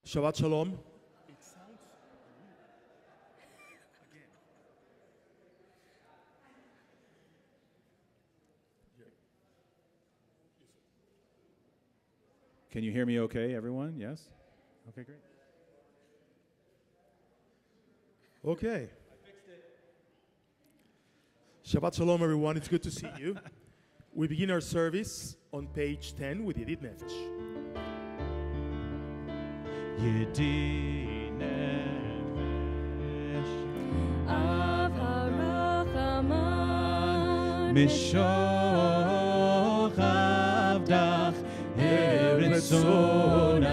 Shabbat Shalom. Can you hear me okay, everyone? Yes? Okay, great. Okay. Shabbat Shalom, everyone. It's good to see you. We begin our service on page 10 with Yedid Nefesh. Yedid Nefesh Av HaRachaman Mishoch Avdach Eretz Zonah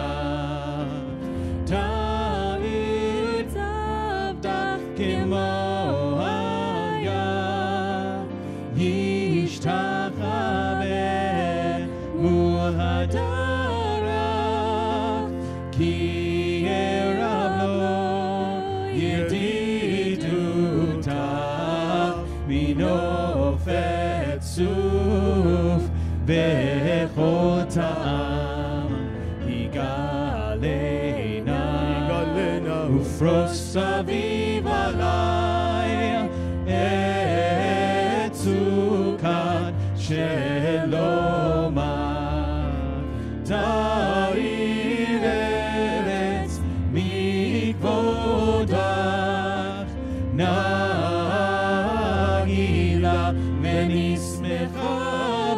Ta'id Avdach Kimo Haya Yishtachaveh Mul Hadarach Ki Erav Lo Yedidutav Minofet Suf Bechol Ta'am Yigalena Ufros Aviv Alai Etzukat Shelomah Ta'ir Eretz Mikvodach Nagila Venismecha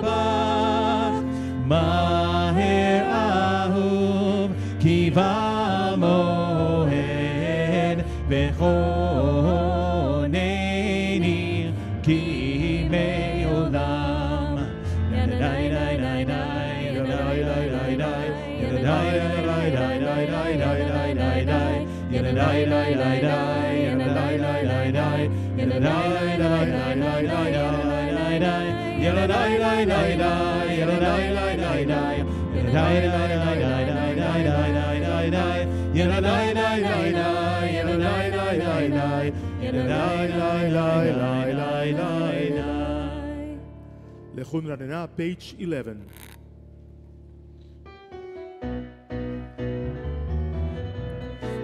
Bach Maher Ahuv Kiva Moed Bechoneni Ki Me'olam Yadai Dai Dai Dai Yadai Dai Dai Dai Yadai Dai Dai Dai Dai Dai Dai Dai Dai Yadai Dai Dai Dai Yadai Dai Dai Dai Yadai Dai Dai Dai Dai Dai Dai Yadai Dai Dai Dai Yadai Dai Dai Dai Yadai Dai Dai Dai Dai Dai Dai Dai Dai Yadai Dai Dai Dai Yadai Dai Dai Dai Yadai Dai Dai Dai Dai Dai Lechun Ranena, page 11.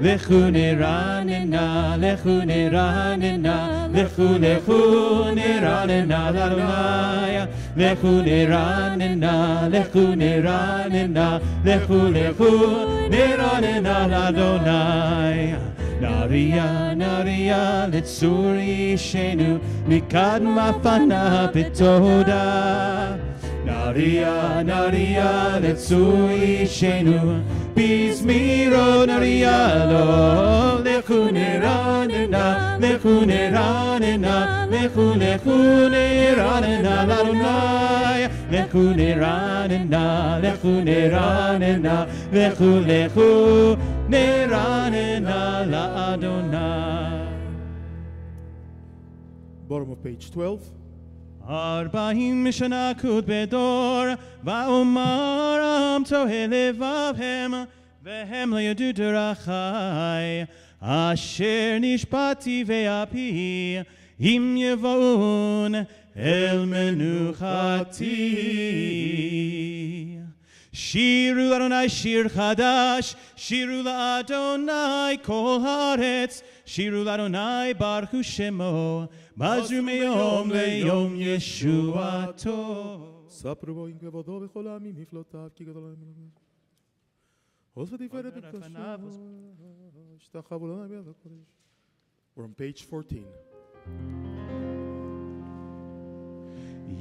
Lechu neranena, lechu neranena, lechu neranena l'Adonai. Lechu neranena, lechu neranena, lechu neranena l'Adonai. Naria, naria, letzuri shenu, mikadma fana betoda. Naria, naria, letzuri shenu, Bismiro narialo, lechu neranena, lechu neranena, lechu neranena l'Adonai. Lechu neranena, lechu neranena, lechu neranena l'Adonai. Bottom of page 12. Arba'im shana kud bedor, va'omar am tohe levavhem, vehem lo yadu derachai, asher nishpati ve'api, im yevaun el menuchati. Shiru Adonai shir chadash, shiru la'Adonai kol haaretz, shiru la'Adonai baruch hu shemo, Mazru meyom leyom Yeshuato. ספרו בו עם כבודו בכל העמים מפלותיו כי גדול עליהם. עוז ותפארת בקדושו השתחוו לו ביד הקודש. We're on page 14.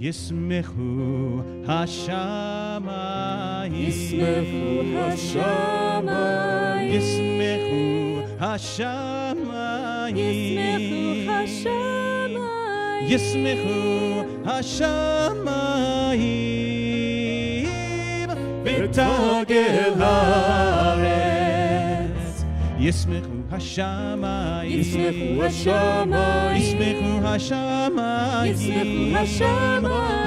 Yismechu hashamayim, Yismechu hashamayim, Yismechu hashamayim, Yismechu hashamayim, v'tagel haaretz. Yismechu hashamayim, Yismechu hashamayim, Yismechu hashamayim, Yismechu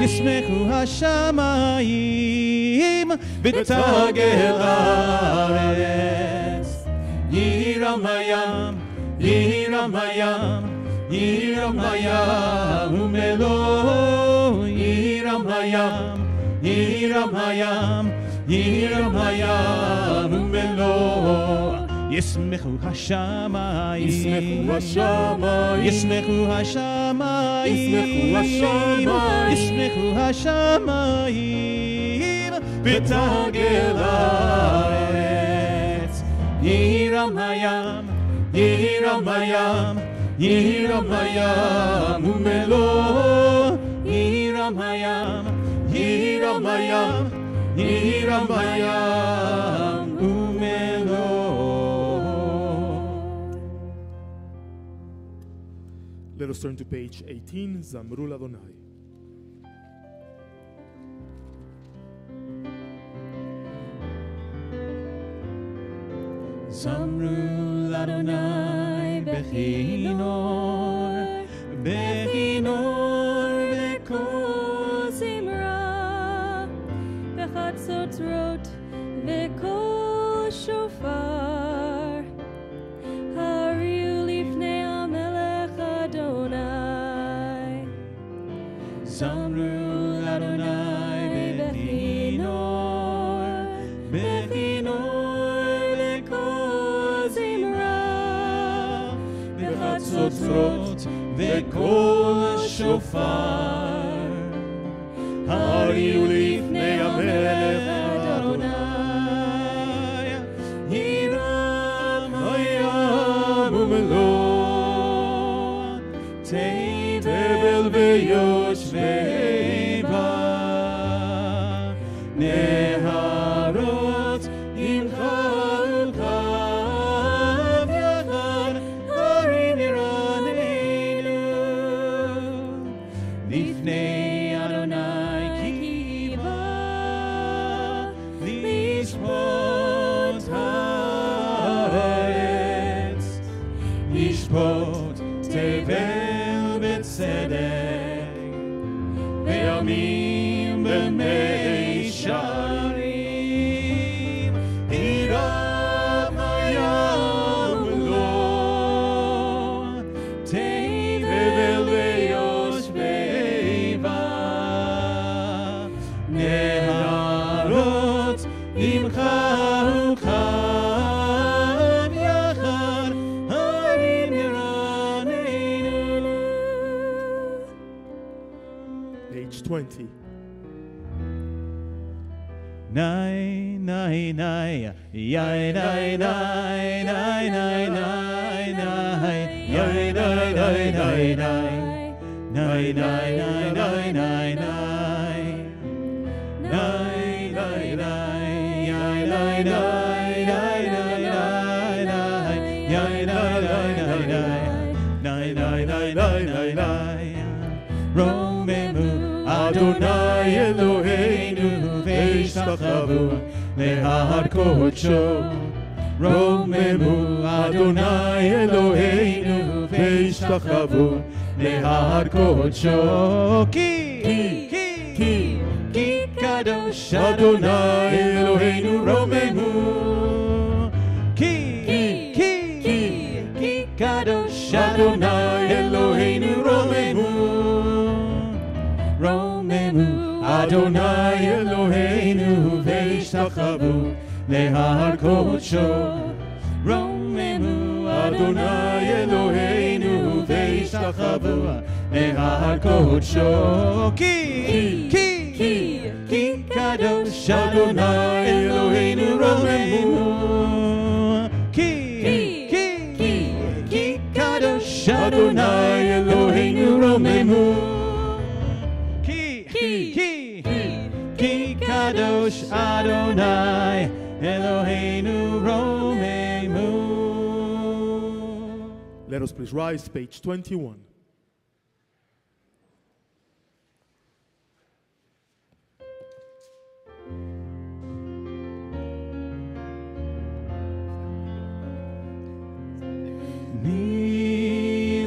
Yismechu hashamayim, hashamayim, v'tagel haaretz. Yiram hayam, Yiram hayam, Yiram hayam, umelo. Yiram hayam, Yiram hayam, Yiram hayam, umelo. ומלוא ישמחו השמיים ישמחו השמיים ישמחו השמיים ישמחו השמיים ישמחו השמיים ותגל הארץ יירם הים יירם הים יירם הים ומלוא יירם הים יירם הים יירם הים ומלוא. Let us turn to page 18, Zamru l'Adonai. זמרו לאדוני בכינור, בכינור בקול זמרה, בחצוצרות וקול שופר, הריעו לפני המלך אדוני. זמרו לאדוני בכינור, בכינור בקול זמרה, בחצוצרות וקול שופר, הריעו לפני המלך אדוני. יירם הים ומלוא תבל ויושבי בה, נהרות ימחה ולחב יחד, הרים ירננו לפני אדוני כי בא לשפוט הארץ, לשפוט תבל בצדק וימים במישרים. יירם הים ומלוא תבל ויושבי בה, נהרות ימחה ולחב יחד, הרים ירננו. Page 20. Nay, nay, nay, yay, nay, nay, nay, nay, nay, nay, yay, nay, nay, nay, nay, nay, nay, nay, nay, nay, nay, nay, nay, nay, yay, nay, nay, nay, nay, nay, nay, yay, nay, nay, nay, nay, nay, nay, nay, nay, nay, רוממו אדוני אלוהינו והשתחוו להר קודשו. רוממו אדוני אלוהינו והשתחוו להר קודשו. כי קדוש אדוני אלוהינו רוממו. כי קדוש אדוני אלוהינו רוממו. רוממו אדוני אלוהינו והשתחוו להר קודשו. רוממו אדוני אלוהינו והשתחוו להר קודשו. כי קדוש אדוני אלוהינו רוממו. כי קדוש אדוני אלוהינו רוממו. כי קדוש אדוני אלוהינו רוממו. Let us please rise, page 21.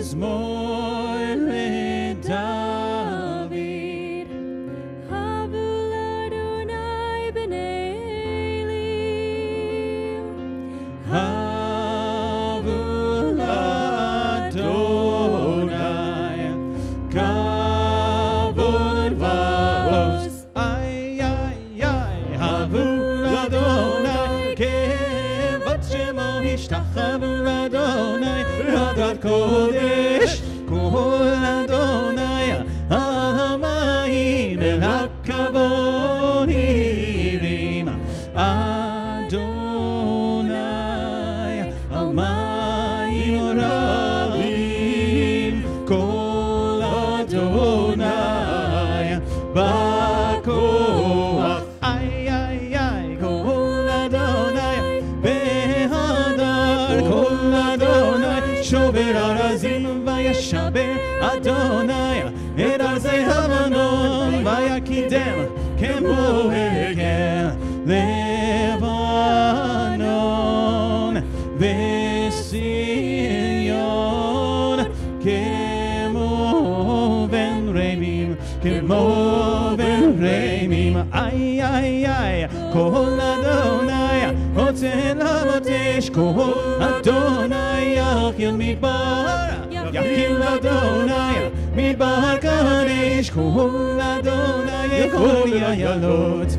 מזמור לדוד, הבו לאדוני בני אלים, הבו לאדוני השתחוו לאדוני באדרת קודש כל אדוני על המים אל הכבוד הרים אדוני על מים רבים כל אדוני בכוח איי איי איי כל אדוני בהדר כל אדוני שובר ארזים וישבר אדוני את ארזי המנון ויקידם כמו עגל לבנון וציון כמו בן רמים כמו בן רמים איי איי איי כל אדוני רוצה למותש כל אדוני יחיל מדבר יחיל אדוני מדבר קדש כל אדוני יכול יעלות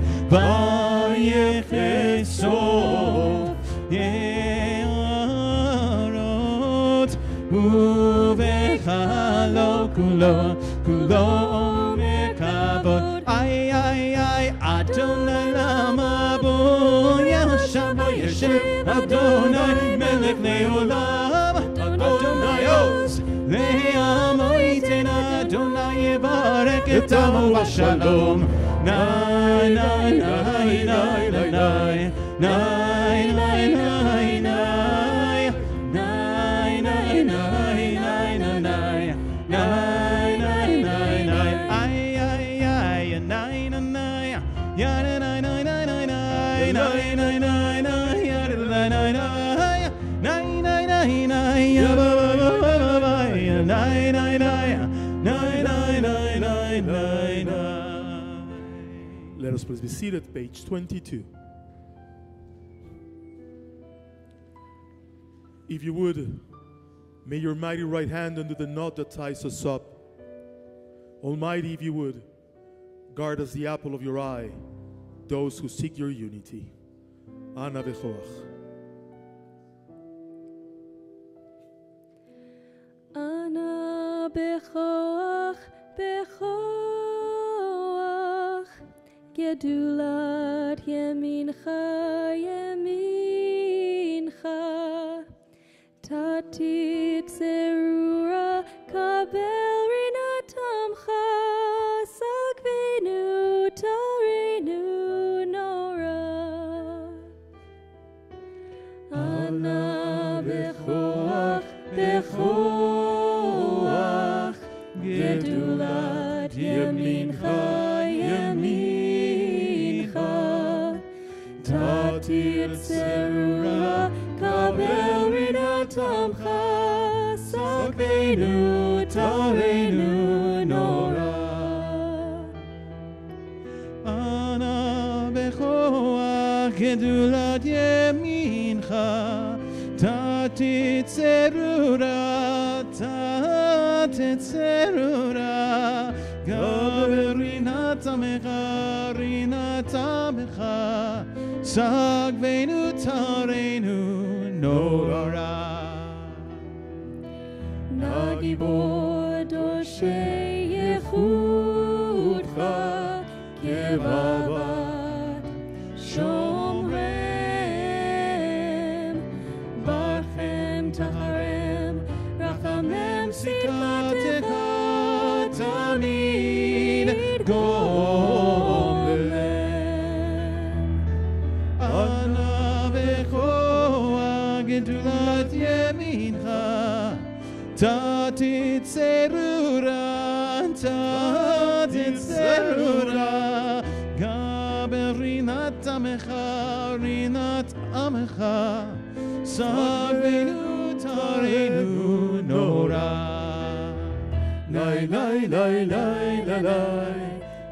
ויחשוף יערות ובחלו כולו כולו מכבוד איי איי איי אדוני למה בו ישב וישב אדוני מלך לעולם אדוני עוז לעמו ייתן אדוני יברך את עמו בשלום נאי נאי נאי נאי נאי נאי נאי נאי נאי נאי נאי נאי נאי נאי נאי נאי נאי נאי איי איי איי נאי נאי יא נאי נאי נאי נאי נאי נאי נאי נאי נאי יא נאי נאי נאי נאי נאי נאי יא נאי נאי נאי נאי נאי נאי נאי. Let us please be seated, page 22. If you would, may your mighty right hand undo the knot that ties us up. Almighty, if you would, guard us the apple of your eye, those who seek your unity. Ana v'choach. Ana b'choach, b'choach, gedulat yemincha, yemincha, tatit zerura, kabel rinatamcha, sagvenu, tarinu, nora. Ana b'choach, b'choach, gedulat yemincha, yemincha, tatir zerura, kabel rinatamcha, sagvenu, tarinu, nora. Ana bechoach gedulat yemincha tatit zerura gaber rinatamecha sagvenu tarenu nora Nagibor doshei yechudcha kevavat shomrem barchem taharem rachamem sikatecha tamid golem Ana bechoach gedulat yemincha tatit zerura gaber rinat amecha sagvenu tarenu nora Lai lai lai lai la lai,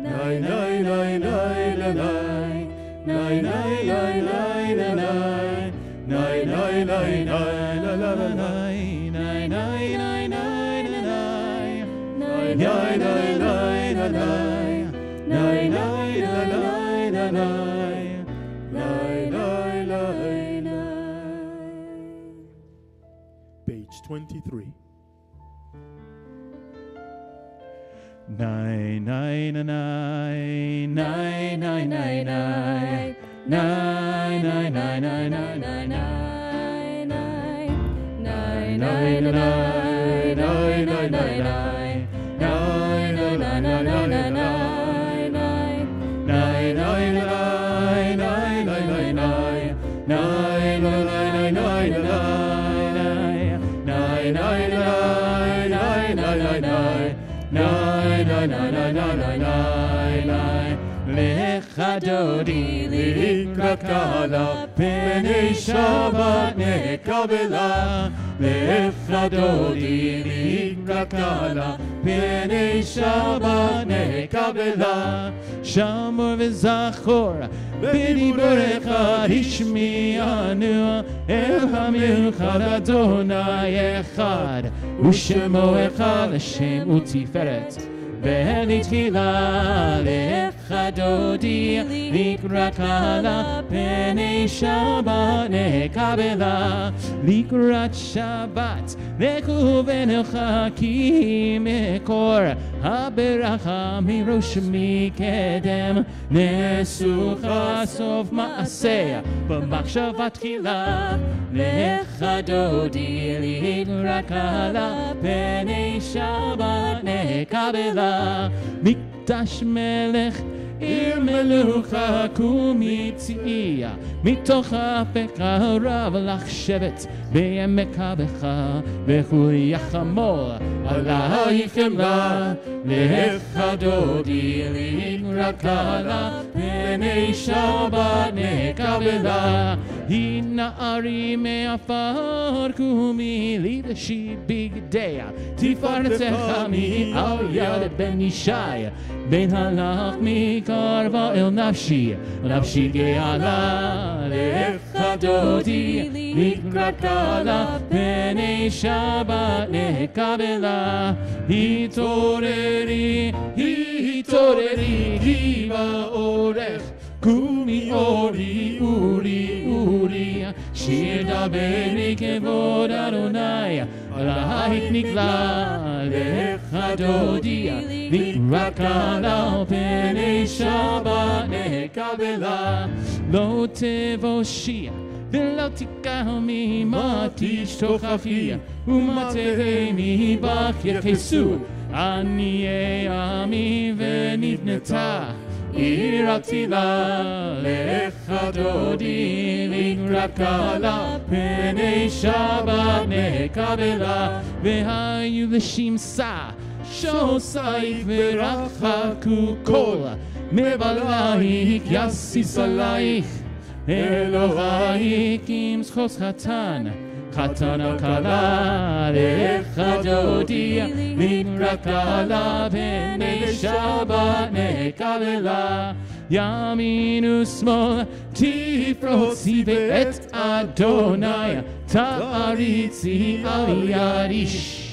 lai lai lai lai la lai, lai lai lai lai la lai, lai lai lai lai la la la lai, lai lai lai lai la lai, lai lai lai lai la lai, lai lai lai lai la lai, lai lai lai lai. page 23. Nai nai na nai nai nai nai nai nai nai nai nai nai nai nai nai nai Lecha dodi likrat kala Penei Shabbat nekabela Lecha dodi likrat kala Penei Shabbat nekabela Shamor v'zachor בדיבור אחד השמיענו אל המלכד אדוני אחד ושמו אחד השם ותפארת ולתחילה לך דודי לקראת קהלה פני שבת נקבלה לקראת שבת לכו ונלכה כי מקור הברכה מראש מקדם נסוך סוף מעשה במחשבה תחילה לך דודי לקראת קהלה פני שבת נקבלה מקדש מלך עיר מלוכה קומיצייה מתוך אפך רב לך שבט בימך בך וכו יחמור עלייך חמלה לך דודי לקראת קהלה פני שבת נקבלה היא נערי מעפר קומי לבשי בגדיה תפארתך מעל יד בן ישי בין הלך מקרבה אל נפשי נפשי גאלה לך דודי לקראת קהלה פני שבת נקבלה התעוררי כי באורך קומי אורי אורי אורי שיר דברי כבוד אדוני עלייך נגלה לך דודי לקראת קהלה פני שבת נקבלה לא תבושי ולא תקהמי מה תשתוכחי ומה תהמי בך יחסו עניי עמי ונבנתה עיר התפילה לך דודי לקראת קהלה פני שבת נקבלה והיו לשמשה שוסייך ורחקו כל מבלייך יסיס עלייך אלוהיך עם סחוס חתן חתן הכלה לך דודי לקראת קהלה פני שבת נקבלה ימין ושמאל תפרוצי ואת אדוני תעריצי על יד איש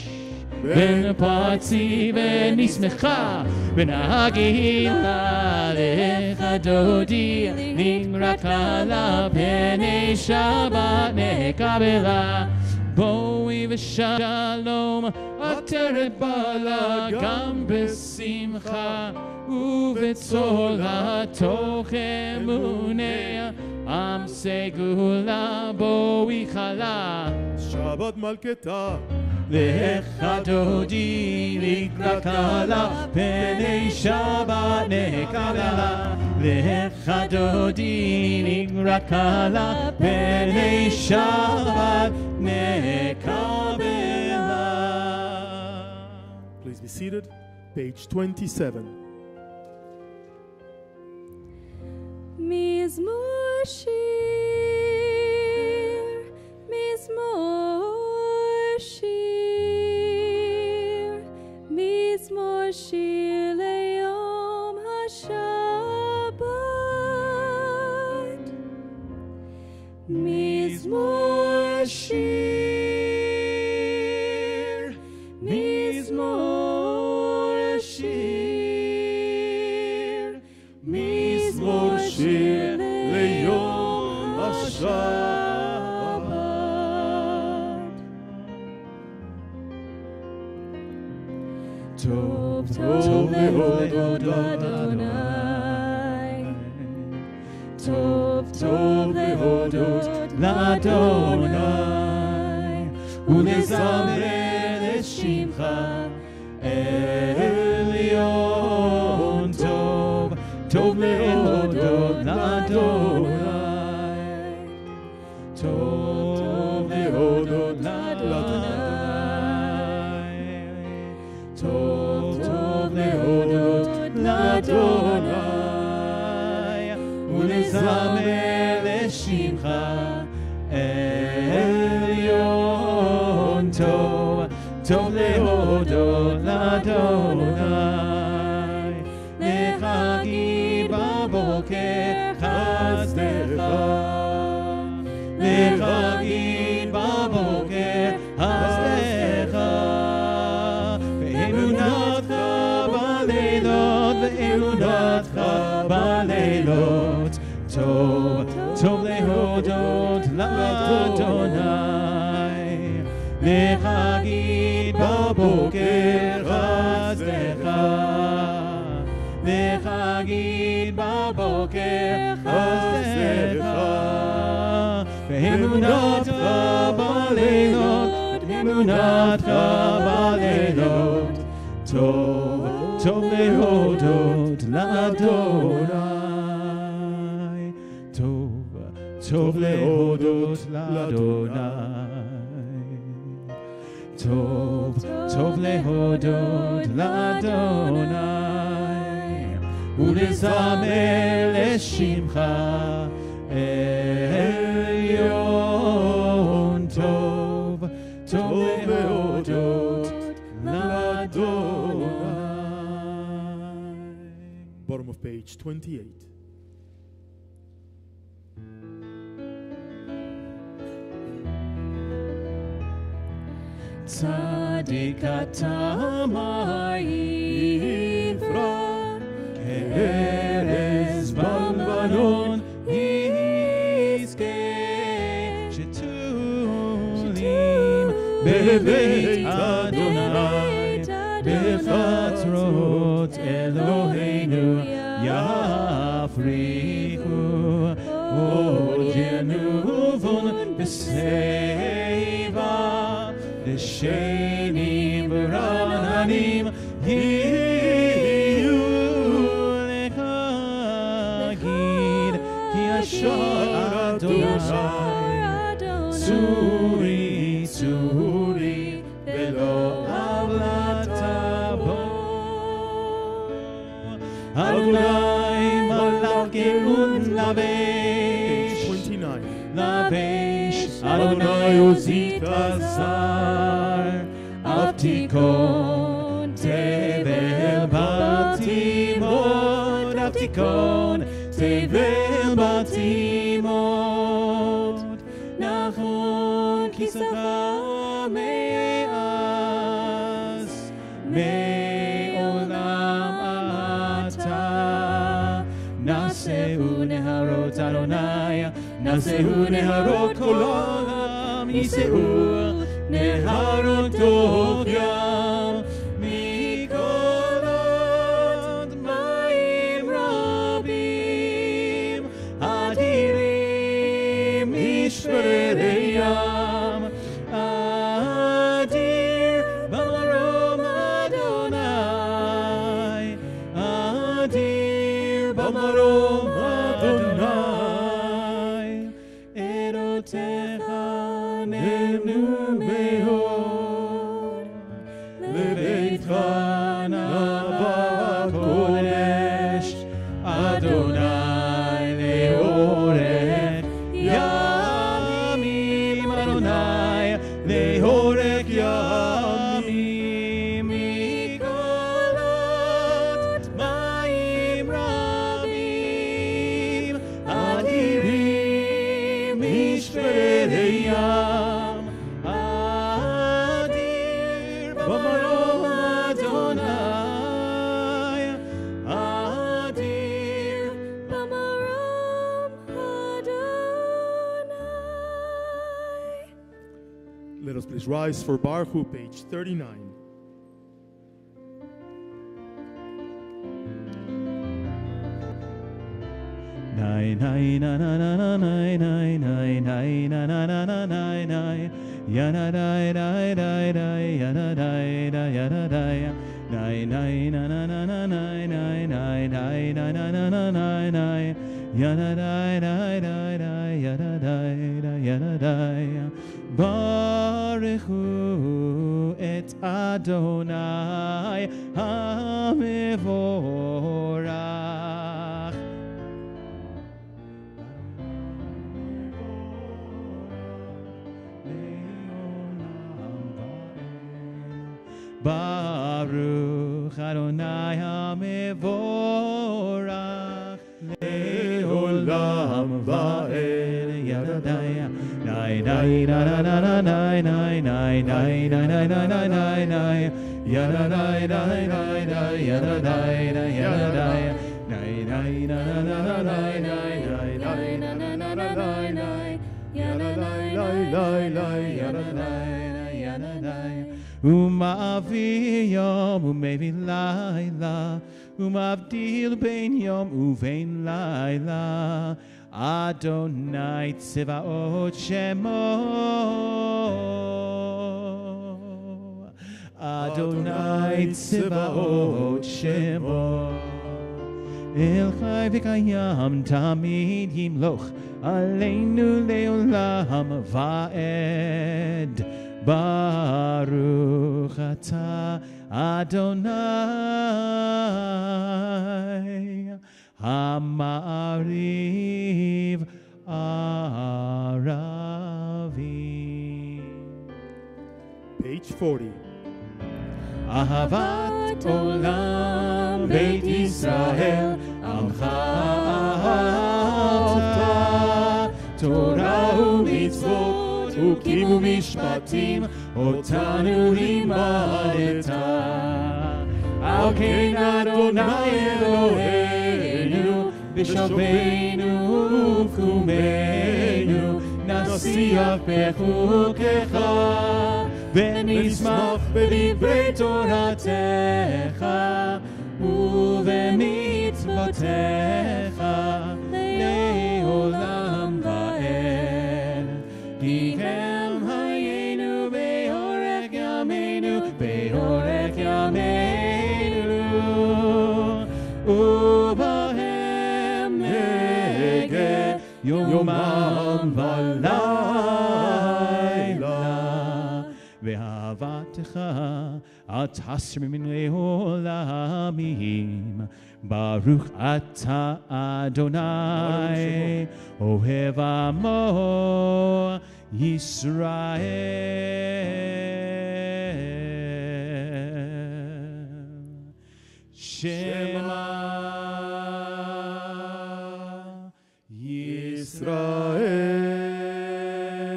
ונפצי ונשמחה ונגילה לך דודי לקראת קהלה פני שבת נקבלה בואי ושלום עטרת בלגן בשמחה ובצולה תוך אמונה עם סגולה בואי חלה שבת מלכתה לך דודי לקראת קהלה פני שבת נקבלה לך דודי לקראת קהלה פני שבת נקבלה. Please be seated. Page 27. מזמור שיר, מזמור שיר, מזמור שיר ליום השבת. מזמור שיר, מזמור שיר, מזמור שיר ליום השבת. טוב, טוב להודות לאדוני. טוב, טוב להודות לאדוני, ולזמר לשמך עליון. טוב, טוב להודות לאדוני. טוב להודות לאדוני. טוב, טוב להודות לאדוני, ולזמר לשמך עליון. טוב, טוב להודות לאדוני, להגיד בבוקר חסדך, להגיד בבוקר חסדך, ואמונתך בלילות, ואמונתך בלילות. טוב, טוב להודות לאדוני, להגיד בבוקר חסדך, להגיד בבוקר חסדך, ואמונתך בלילות, אמונתך בלילות. טוב, טוב להודות לאדוני. טוב, טוב להודות לאדוני. טוב, טוב להודות לאדוני, ולזמר לשמך עליון. טוב, טוב להודות לאדוני. Bottom of page 28. צדיק אתה מה יפרע, כארז בלבנון יזכה, שתולים בבית אדוני, בחצרות אלוהינו יפריחו, עוד ינובון בשיבה, לשנים ורעננים יהיו לך. גיד כי ישר אדוני, צורי צורי ולא עוולת בו. אדוני מלך גאות לבש, 29. לבש, אדוני עוזית הזר, אף תיכון תבל בתימות, אף תיכון תבל בתימות. נכון כיסך מאז, מעולם אתה. נעשהו נהרות אדוני, נעשהו נהרות כל העולם, יישאו נהרות דוב ים, מקולות מים רבים, אדירים משברי ים. אדיר במרום אדוני, אדיר במרום אדוני. עדותיך נאמנו מאוד, לביתך נבא הקודש, אדוני לאורך ימים, אדוני לאורך ימים, מקולות מים רבים, אדירים משברי ים. אדיר במרום אדוני, אדיר במרום אדוני. Let us please rise for Baruch, page 39. Nay nay na na na na nay nay nay nay na na na na nay nay yana dai dai dai dai yana dai dai yana dai nay nay na na na na nay nay nay nay na na na na nay nay yana dai dai dai dai yana dai dai yana dai Baruch hu et Adonai HaMevorach Baruch Adonai HaMevorach Le'olam va'ed Yadadaya Nay nay na na na na nay nay nay nay nay nay nay nay nay nay Yadadaya nay nay nay Yadadaya Yadadaya Nay nay na na na na nay nay nay nay na na na na nay nay Yadadaya Yadadaya Yadadaya Uma'avi yom u'mevi layla Uma'avdil ben yom u'vein layla Adonai Tzivaot Shemo Adonai Tzivaot Shemo El Chai v'kayam tamid yimloch Aleinu le'olam va'ed Baruch atah Adonai Ha'ma'ariv Aravi. Page 40. Ahavat olam Beit Yisrael Amcha ahavta Torah u'mitzvot חוקים ומשפטים אותנו לימדת על כן אדוני אלוהינו בשוכבנו ובקומנו נשיח בחוקיך ונשמח בדברי תורתך ובמצוותיך לעולם ועד כי הם היינו באורך ימינו באורך ימינו ובהם נגד יומם ולילה ואהבתך אל תסר ממני עולמים ברוך אתה אדוני אוהב עמו ישראל שמע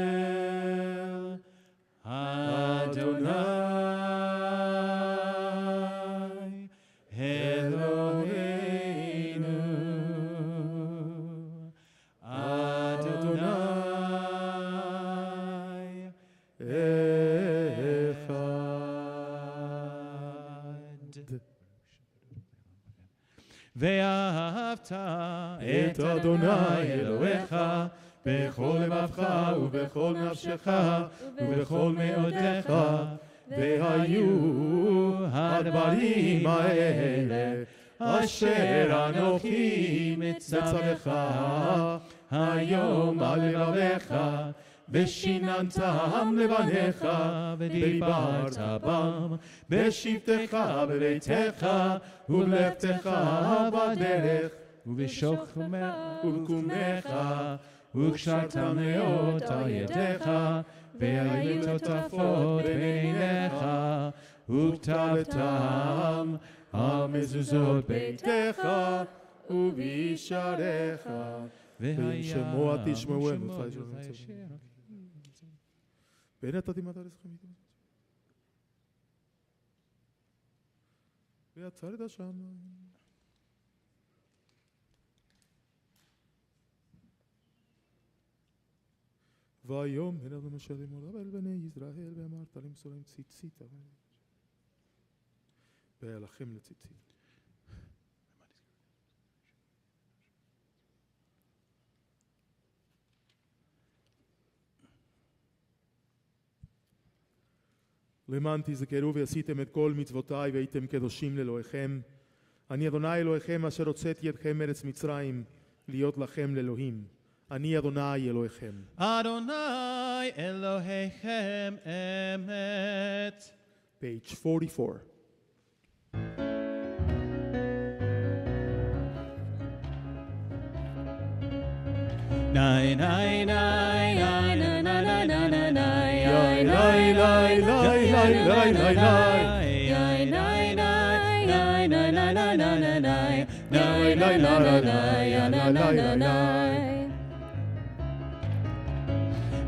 ישראל אדוני אלוהינו אדוני אחד ואהבת את אדוני אלוהיך בכל לבבך ובכל נפשך ובכל מאודיך והיו הדברים האלה אשר אנוכי מצווך היום על לבביך ושיננתם לבניך ודיברת בם בשבתך בביתך ובלכתך בדרך ובשוכבך ובקומך וקשרתם מאוד על ידיך והיו תותפות בעיניך וכתבתם על מזוזות ביתך ובשעריך שמוע תשמעו ונתתי מטר אצלכם ויצר את השמיים והיום הנה למשה לאמור אל בני ישראל ואמרת למסור להם ציצית והיה לכם לציצית למען תזכרו ועשיתם את כל מצוותיי והייתם קדושים לאלוהיכם. אני אדוני אלוהיכם אשר הוצאתי אתכם מארץ מצרים להיות לכם לאלוהים. אני אדוני אלוהיכם. Adonai Elohechem emet. Page 44. Nai nai nai nai nai nai nai nai nai Yai, lai, lai, lai, lai, lai, lai, lai. Yai nai nai nai nai nai nai nai nai nai Lai, lai, la, la, la, ya, la, la, la, la.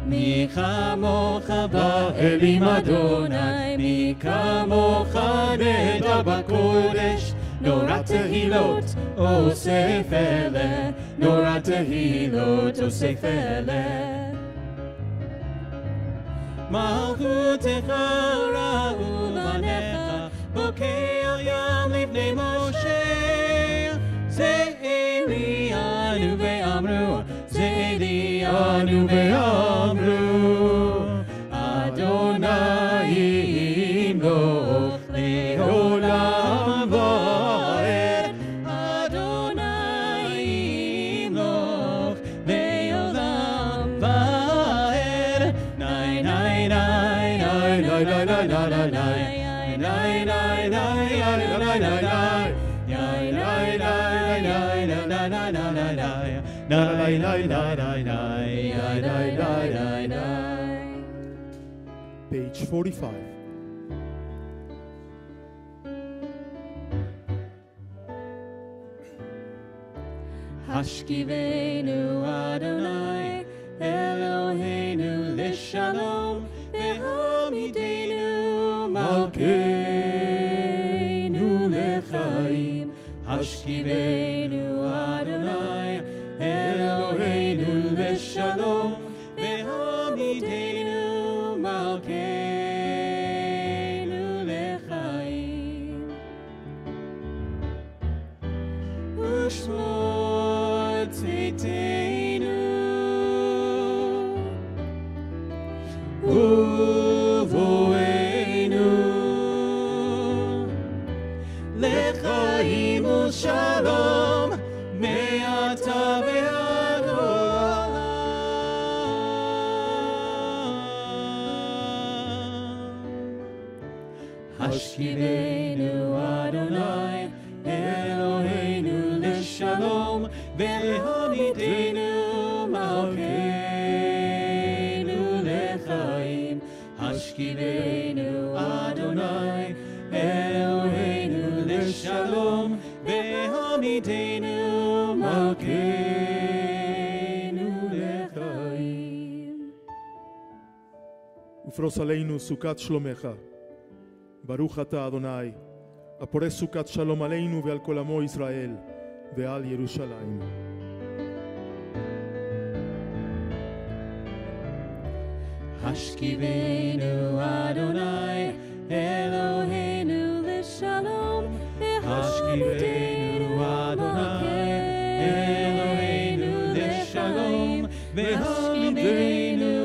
מי כמוך באלים אדוני, מי כמוך נהדר בקודש, נורא תהילות אוסף אלה, נורא תהילות אוסף אלה. מלכותך ראו בניך, בוקע ים לפני משה. זה אלינו ואמרו, זה אלינו ואמרו, אדוני ימלוך לעולם ועד, אדוני ימלוך לעולם ועד. נאי נאי נאי נאי נאי נאי נאי נאי נאי נאי נאי נאי נאי Page 45. השכיבנו אדוני אלוהינו לשלום והעמידנו מלכנו לחיים. השכיבנו אדוני אלוהינו לשלום והעמידנו מלכנו לחיים. ושמור צאתנו ובואנו לחיים ושלום מעתה ועד עולם. השכיבנו אדוני אלוהינו לשלום והעמידנו מלכנו לחיים. השכיבנו אדוני אלוהינו לשלום והעמידנו מלכנו לחיים. ופרוס עלינו סוכת שלומך. ברוך אתה אדוני, הפורס סוכת שלום עלינו ועל כל עמו ישראל ועל ירושלים. השכיבנו אדוני אלוהינו לשלום והעמידנו אדוני אלוהינו לשלום והעמידנו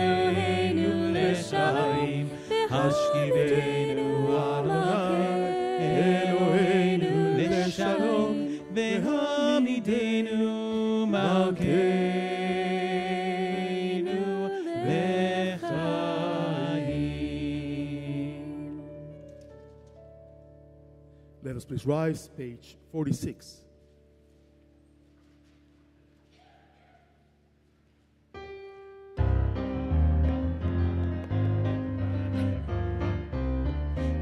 אלוהינו לשלום. השכיבנו אדוני אלוהינו לשלום והעמידנו מלכנו לחיים. Let us please rise, page 46.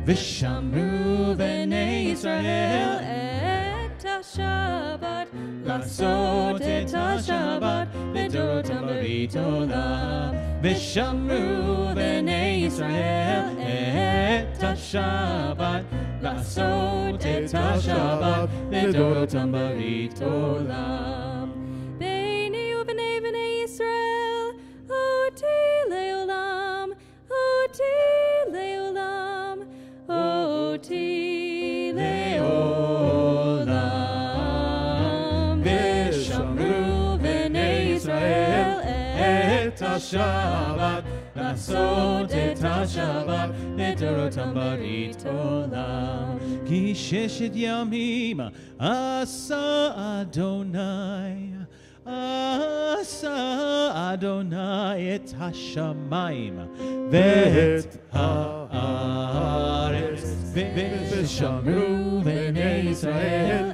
ושמרו בני ישראל את השבת, לעשות את השבת לדורותם ברית עולם. ושמרו בני ישראל את השבת, לעשות את השבת לדורותם ברית עולם. ביני ובני בני ישראל אותי לעולם, אותי לעולם, אותי לעולם. ושמרו בני ישראל את השבת, השבת, לעשות את השבת לדורותם ברית עולם. כי ששת ימים עשה אדוני, עשה אדוני את השמיים ואת הארץ, ושמרו בני ישראל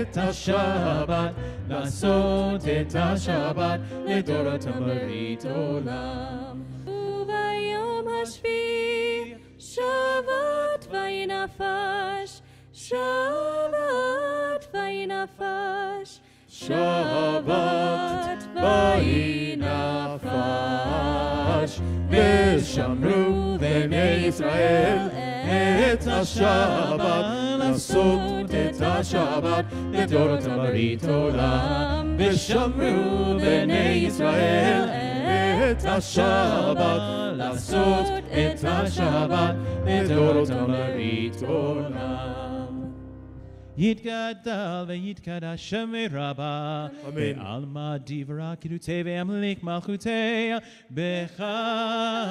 את השבת, לעשות את השבת לדורותם ברית עולם. וביום השביעי שבת וינפש, שבת וינפש, שבת וינפש, ושמרו בני ישראל את השבת, לעשות את השבת לדורותם ברית עולם. ושמרו בני ישראל את השבת, לעשות את השבת לדורותם ברית עולם. יתגדל ויתקדש שם רבה, בעלמא דברה קידותי וימליך מלכותי,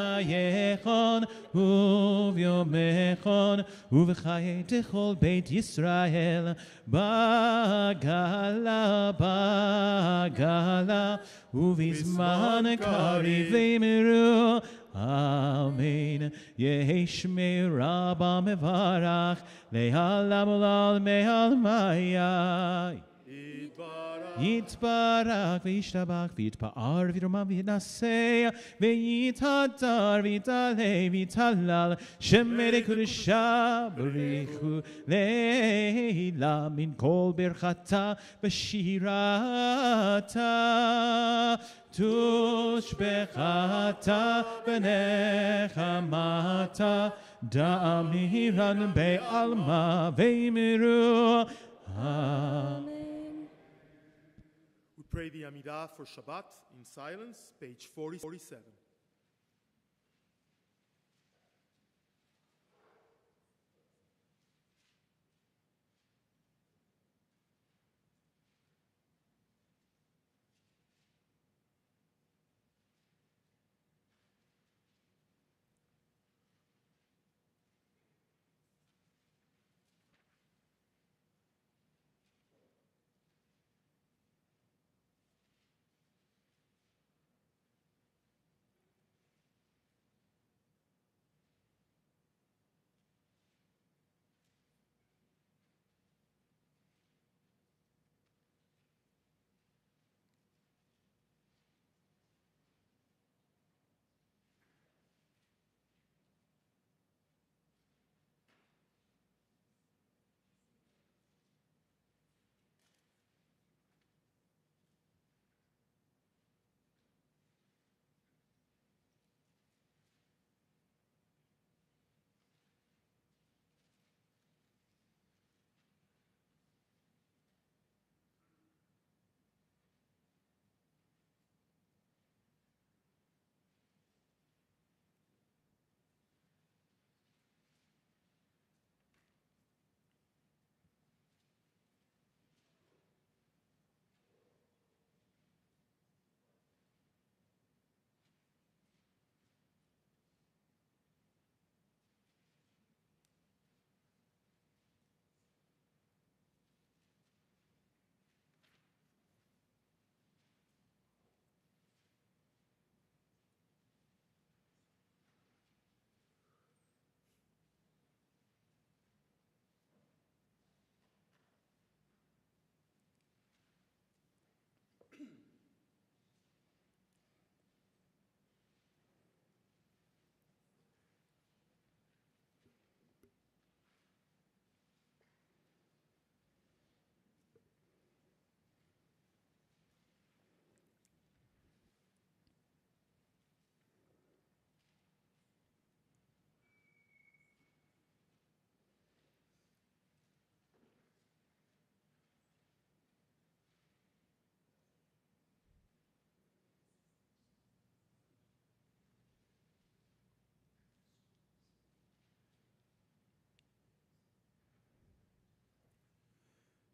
בחייכון וביומכון ובחיי כל בית ישראל, בגלה בגלה ובזמן קריב אמרו אמן. יהי שמי רבה מברך לעולם ולעולמי עולמי. יתברך וישתבח ויתפאר ויתרומם ויתנשא ויתהדר ויתעלה ויתהלל שמי קדושה בריחו לילה מן כל ברכתה ושירתה תושבחתה ונחמתה דאמירן בעלמא ואמרו אמן. Pray the Amidah for Shabbat in silence, page 47.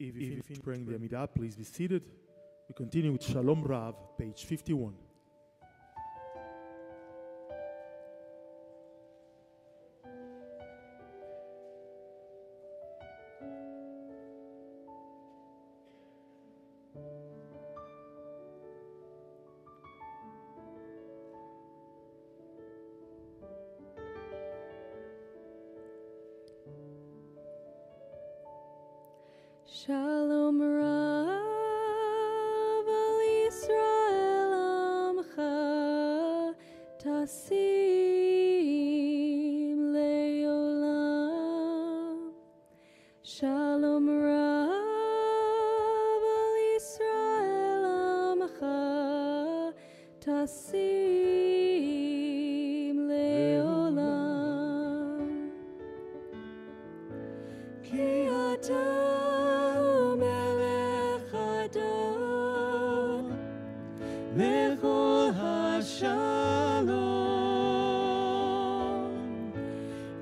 If you finish praying the Amidah, please be seated. We continue with Shalom Rav, page 51. Shalom Rav al Yisrael Amcha Tasim Leolam. Shalom Rav al Yisrael Amcha Tasim Leolam. Ki ata melech adon lechol hashalom.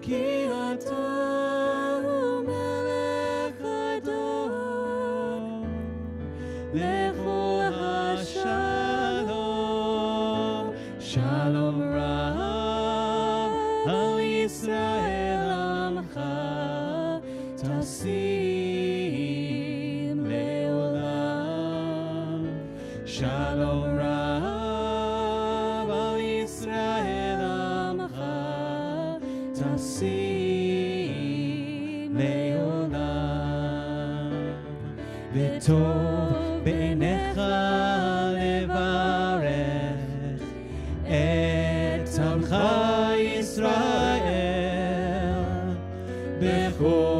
Ki ata melech adon lechol hashalom. Shalom Rav al Yisrael Amcha Tasim Leolam. Shalom Rav al Yisrael Amcha Tasim Leolam. V'tov b'einecha levarech et amcha Yisrael b'chol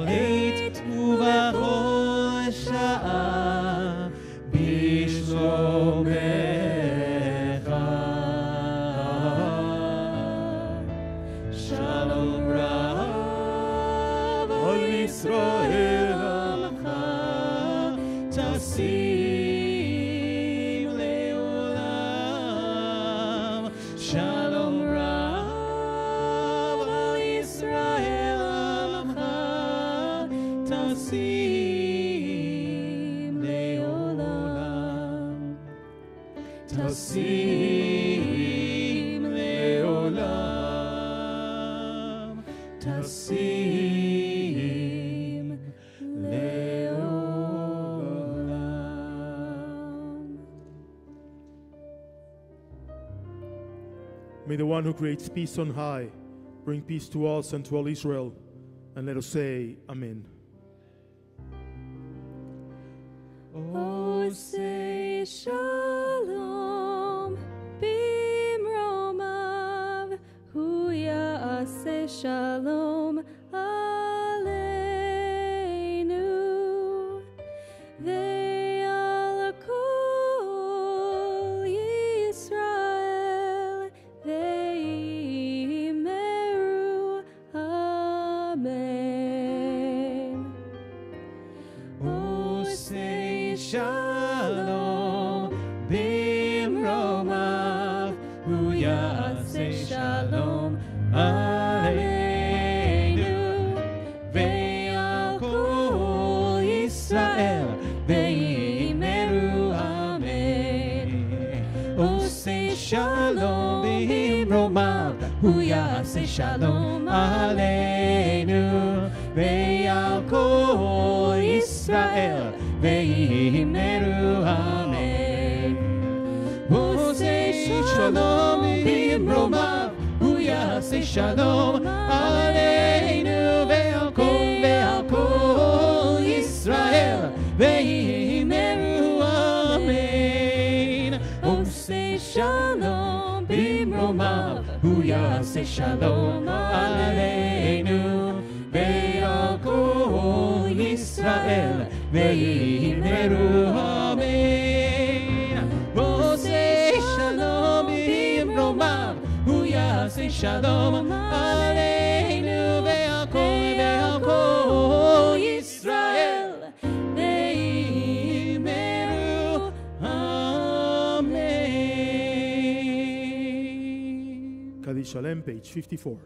עת ובכל שעה בשלומך. שלום רב על ישראל עמך תשים לעולם. שלום רב על ישראל עמך תשים לעולם. תשים לעולם. תשים לעולם. May the one who creates peace on high bring peace to us and to all Israel. And let us say, Amen. Oh, say shalom bimromav, hu ya'aseh shalom aleinu, ve'al kol Yisrael ve'imeru amen. Oh, say shalom bimromav, hu ya'aseh shalom aleinu, ve'al kol Yisrael ve'imeru amen. Oh, say shalom bimromav, hu ya'aseh shalom aleinu, ve'al kol Yisrael ve'imeru amen. Oh, say shalom bimromav, hu ya'aseh shalom aleinu, ve'al kol Yisrael ve'imeru amen. Oh, say shalom bimromav, hu ya'aseh shalom aleinu, ve'al kol Yisrael ve'imeru amen. Oh, say shalom bimromav, hu ya'aseh shalom aleinu, ve'al kol Yisrael ve'imeru amen. Kaddish Shalem, page 54.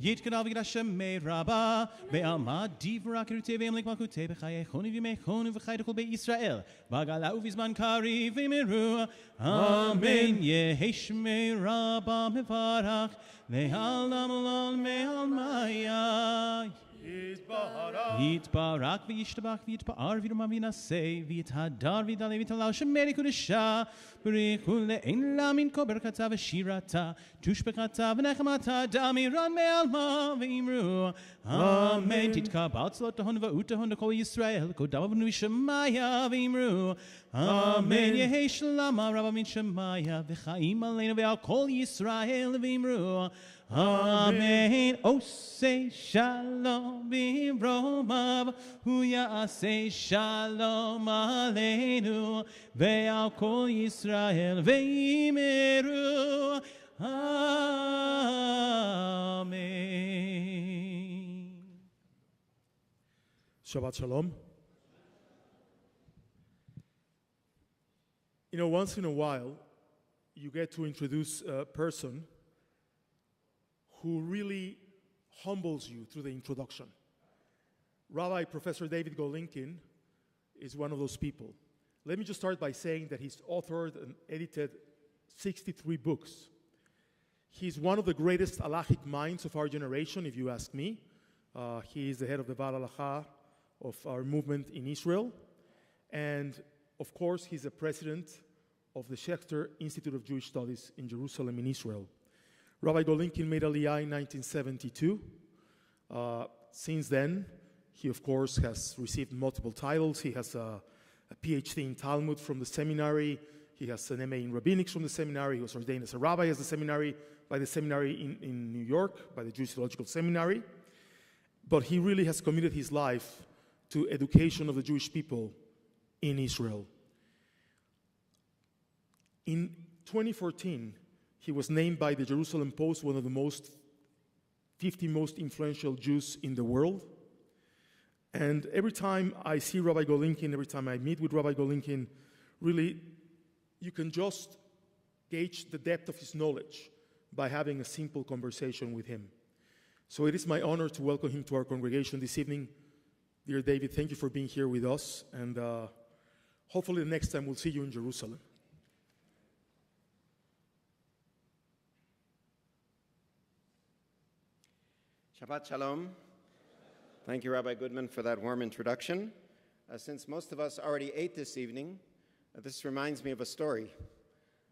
יתקרב בגלל שמי רבה, ועלמא דברה כרותי ואמלק מלכותי בחיי חוני וימי חוני וחי דכל בית ישראל, בגלה ובזמן קריב ומרו, אמן. יהי שמי רבה מברך, ועל נמלון ועל מאיה. יתברך וישתבח ויתפאר וירומם וינשא ויתהדר ויתעלה ויתהלל שמרי קודשה בריחו לעין לה מן כה ברכתה ושירתה תושבחתה ונחמתה דמירן מעלמה ואמרו אמן תתקבל צלות תהון ואותהון לכל ישראל קודמה בנו שמיה ואמרו אמן יהי שלמה רבה מן שמיה וחיים עלינו ועל כל ישראל ואמרו Amen. Oh, say shalom b'romav, hu ya'aseh shalom aleinu, ve'al kol Yisrael ve'imeru. Amen. Shabbat Shalom. You know, once in a while, you get to introduce a person who really humbles you through the introduction. Rabbi Professor David Golinkin is one of those people. Let me just start by saying that he's authored and edited 63 books. He's one of the greatest halachic minds of our generation, if you ask me. He is the head of the Val Halacha of our movement in Israel. And, of course, he's the president of the Schechter Institute of Jewish Studies in Jerusalem in Israel. Rabbi Golinkin made Aliyah in 1972. Since then, he, of course, has received multiple titles. He has a PhD in Talmud from the seminary. He has an MA in Rabbinics from the seminary. He was ordained as a rabbi by the seminary in New York, by the Jewish Theological Seminary. But he really has committed his life to education of the Jewish people in Israel. In 2014, he was named by the Jerusalem Post one of the 50 most influential Jews in the world. And every time I see Rabbi Golinkin, every time I meet with Rabbi Golinkin, really, you can just gauge the depth of his knowledge by having a simple conversation with him. So it is my honor to welcome him to our congregation this evening. Dear David, thank you for being here with us, and hopefully the next time we'll see you in Jerusalem. Shabbat Shalom. Thank you, Rabbi Goodman, for that warm introduction. Since most of us already ate this evening, this reminds me of a story.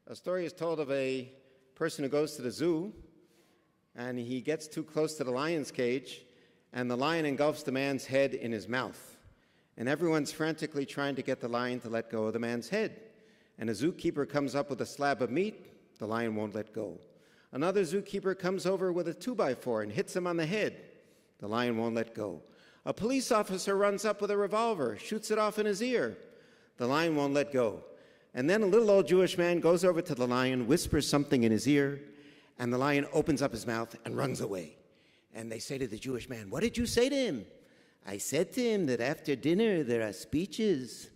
A story is told of a person who goes to the zoo, and he gets too close to the lion's cage, and the lion engulfs the man's head in his mouth. And everyone's frantically trying to get the lion to let go of the man's head. And a zookeeper comes up with a slab of meat, the lion won't let go. Another zookeeper comes over with a 2x4 and hits him on the head. The lion won't let go. A police officer runs up with a revolver, shoots it off in his ear. The lion won't let go. And then a little old Jewish man goes over to the lion, whispers something in his ear, and the lion opens up his mouth and runs away. And they say to the Jewish man, "What did you say to him?" "I said to him that after dinner there are speeches."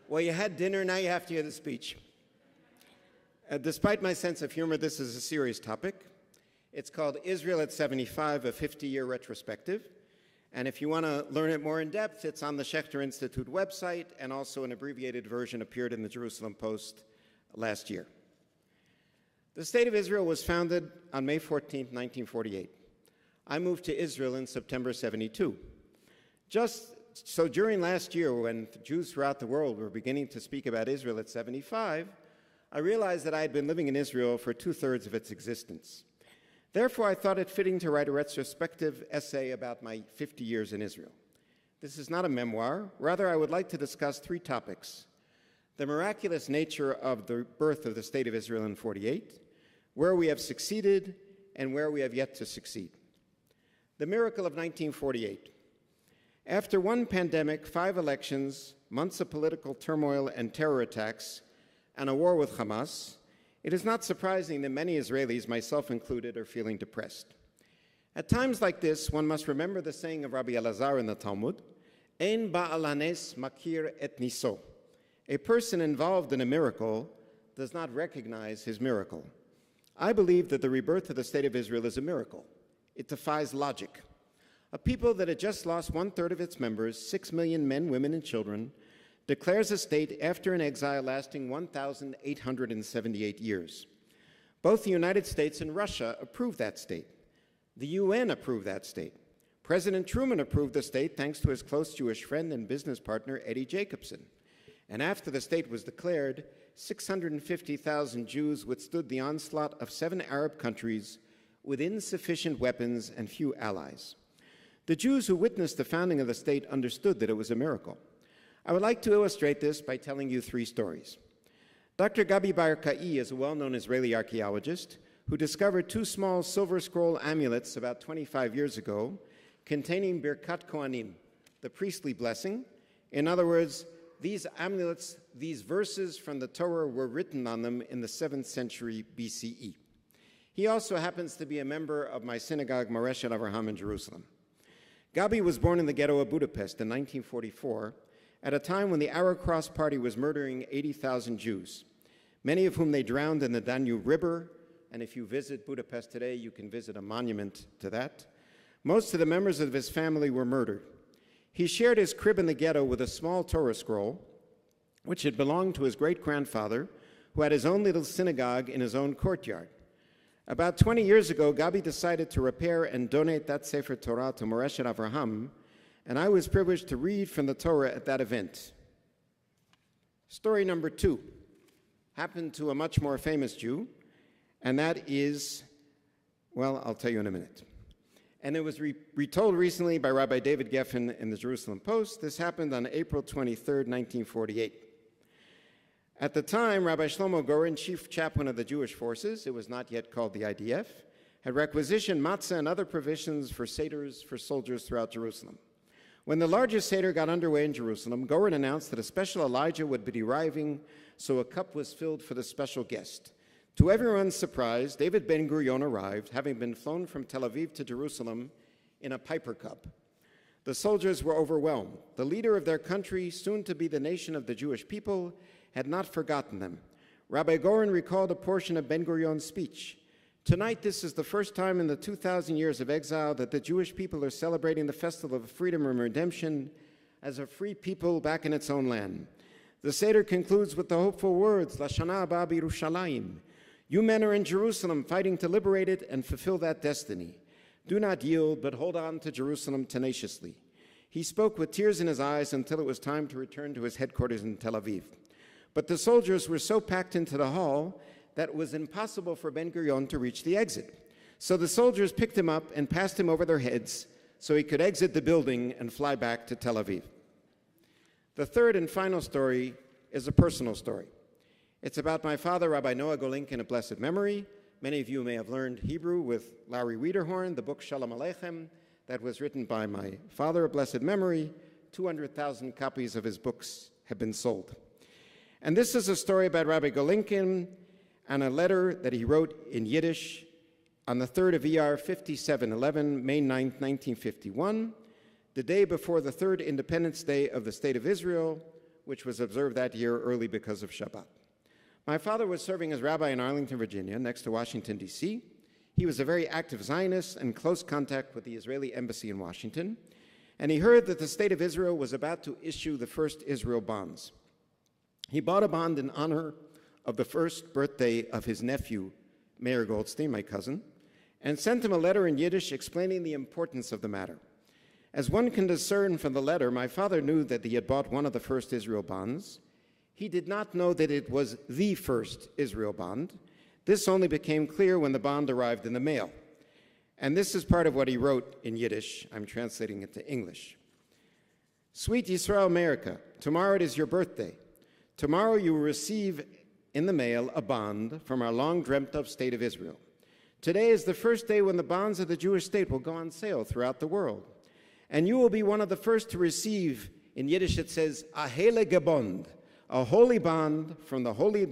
Well, you had dinner, now you have to hear the speech. Despite my sense of humor, this is a serious topic. It's called Israel at 75, a 50-year retrospective. And if you want to learn it more in depth, it's on the Schechter Institute website, and also an abbreviated version appeared in the Jerusalem Post last year. The State of Israel was founded on May 14, 1948. I moved to Israel in September 72. Just so during last year, when Jews throughout the world were beginning to speak about Israel at 75, I realized that I had been living in Israel for 2/3 of its existence. Therefore, I thought it fitting to write a retrospective essay about my 50 years in Israel. This is not a memoir. Rather, I would like to discuss 3 topics: the miraculous nature of the birth of the State of Israel in 48, where we have succeeded, and where we have yet to succeed. The miracle of 1948. After one pandemic, 5 elections, months of political turmoil and terror attacks, and a war with Hamas, it is not surprising that many Israelis, myself included, are feeling depressed. At times like this, one must remember the saying of Rabbi Elazar in the Talmud, "Ein ba'al hanes makir et niso." A person involved in a miracle does not recognize his miracle. I believe that the rebirth of the State of Israel is a miracle. It defies logic. A people that had just lost 1/3 of its members, 6 million men, women, and children, declares a state after an exile lasting 1,878 years. Both the United States and Russia approved that state. The UN approved that state. President Truman approved the state thanks to his close Jewish friend and business partner, Eddie Jacobson. And after the state was declared, 650,000 Jews withstood the onslaught of 7 Arab countries with insufficient weapons and few allies. The Jews who witnessed the founding of the state understood that it was a miracle. I would like to illustrate this by telling you 3 stories. Dr. Gabi Bar-Ka'i is a well-known Israeli archaeologist who discovered 2 small silver scroll amulets about 25 years ago containing Birkat Kohanim, the priestly blessing. In other words, these amulets, these verses from the Torah were written on them in the 7th century BCE. He also happens to be a member of my synagogue, Moreshet Avraham in Jerusalem. Gabi was born in the ghetto of Budapest in 1944, at a time when the Arab Cross Party was murdering 80,000 Jews, many of whom they drowned in the Danube River, and if you visit Budapest today, you can visit a monument to that. Most of the members of his family were murdered. He shared his crib in the ghetto with a small Torah scroll, which had belonged to his great-grandfather, who had his own little synagogue in his own courtyard. About 20 years ago, Gabi decided to repair and donate that Sefer Torah to Moreshet Avraham, and I was privileged to read from the Torah at that event. Story number 2 happened to a much more famous Jew, and that is, well, I'll tell you in a minute. And it was retold recently by Rabbi David Geffen in the Jerusalem Post. This happened on April 23rd, 1948. At the time, Rabbi Shlomo Goren, chief chaplain of the Jewish forces, it was not yet called the IDF, had requisitioned matzah and other provisions for seders for soldiers throughout Jerusalem. When the largest seder got underway in Jerusalem, Goren announced that a special Elijah would be arriving, so a cup was filled for the special guest. To everyone's surprise, David Ben-Gurion arrived, having been flown from Tel Aviv to Jerusalem in a Piper cup. The soldiers were overwhelmed. The leader of their country, soon to be the nation of the Jewish people, had not forgotten them. Rabbi Goren recalled a portion of Ben-Gurion's speech. Tonight, this is the first time in the 2,000 years of exile that the Jewish people are celebrating the festival of freedom and redemption as a free people back in its own land. The Seder concludes with the hopeful words, Lashana Haba B'Yerushalayim. You men are in Jerusalem fighting to liberate it and fulfill that destiny. Do not yield, but hold on to Jerusalem tenaciously. He spoke with tears in his eyes until it was time to return to his headquarters in Tel Aviv. But the soldiers were so packed into the hall that it was impossible for Ben-Gurion to reach the exit. So the soldiers picked him up and passed him over their heads so he could exit the building and fly back to Tel Aviv. The third and final story is a personal story. It's about my father, Rabbi Noah Golinkin, of blessed memory. Many of you may have learned Hebrew with Larry Wiederhorn, the book Shalom Aleichem, that was written by my father of blessed memory. 200,000 copies of his books have been sold. And this is a story about Rabbi Golinkin and a letter that he wrote in Yiddish on the 3rd of ER 5711, May 9th, 1951, the day before the 3rd Independence Day of the State of Israel, which was observed that year early because of Shabbat. My father was serving as rabbi in Arlington, Virginia, next to Washington, D.C. He was a very active Zionist and close contact with the Israeli embassy in Washington, and he heard that the State of Israel was about to issue the first Israel bonds. He bought a bond in honor of the first birthday of his nephew, Meir Goldstein, my cousin, and sent him a letter in Yiddish explaining the importance of the matter. As one can discern from the letter, my father knew that he had bought one of the first Israel bonds. He did not know that it was the first Israel bond. This only became clear when the bond arrived in the mail. And this is part of what he wrote in Yiddish. I'm translating it to English. Sweet Yisrael America, tomorrow it is your birthday. Tomorrow you will receive in the mail a bond from our long-dreamt-of State of Israel. Today is the first day when the bonds of the Jewish state will go on sale throughout the world. And you will be one of the first to receive, in Yiddish it says, a heilige bond, a holy bond from the Holy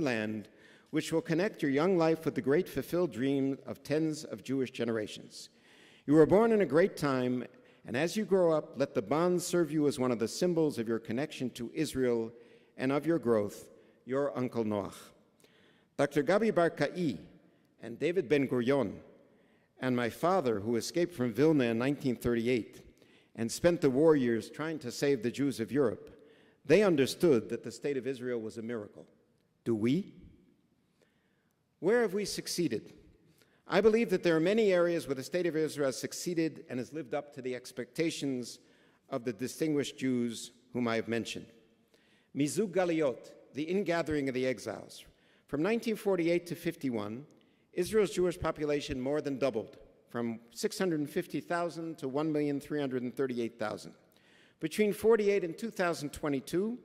Land, which will connect your young life with the great fulfilled dream of tens of Jewish generations. You were born in a great time, and as you grow up, let the bond serve you as one of the symbols of your connection to Israel and of your growth, your Uncle Noach. Dr. Gabi Bar-Ka'i and David Ben-Gurion and my father, who escaped from Vilna in 1938 and spent the war years trying to save the Jews of Europe, they understood that the State of Israel was a miracle. Do we? Where have we succeeded? I believe that there are many areas where the State of Israel has succeeded and has lived up to the expectations of the distinguished Jews whom I have mentioned. Mizug Galiot, the ingathering of the exiles. From 1948 to 51, Israel's Jewish population more than doubled, from 650,000 to 1,338,000. Between 48 and 2022,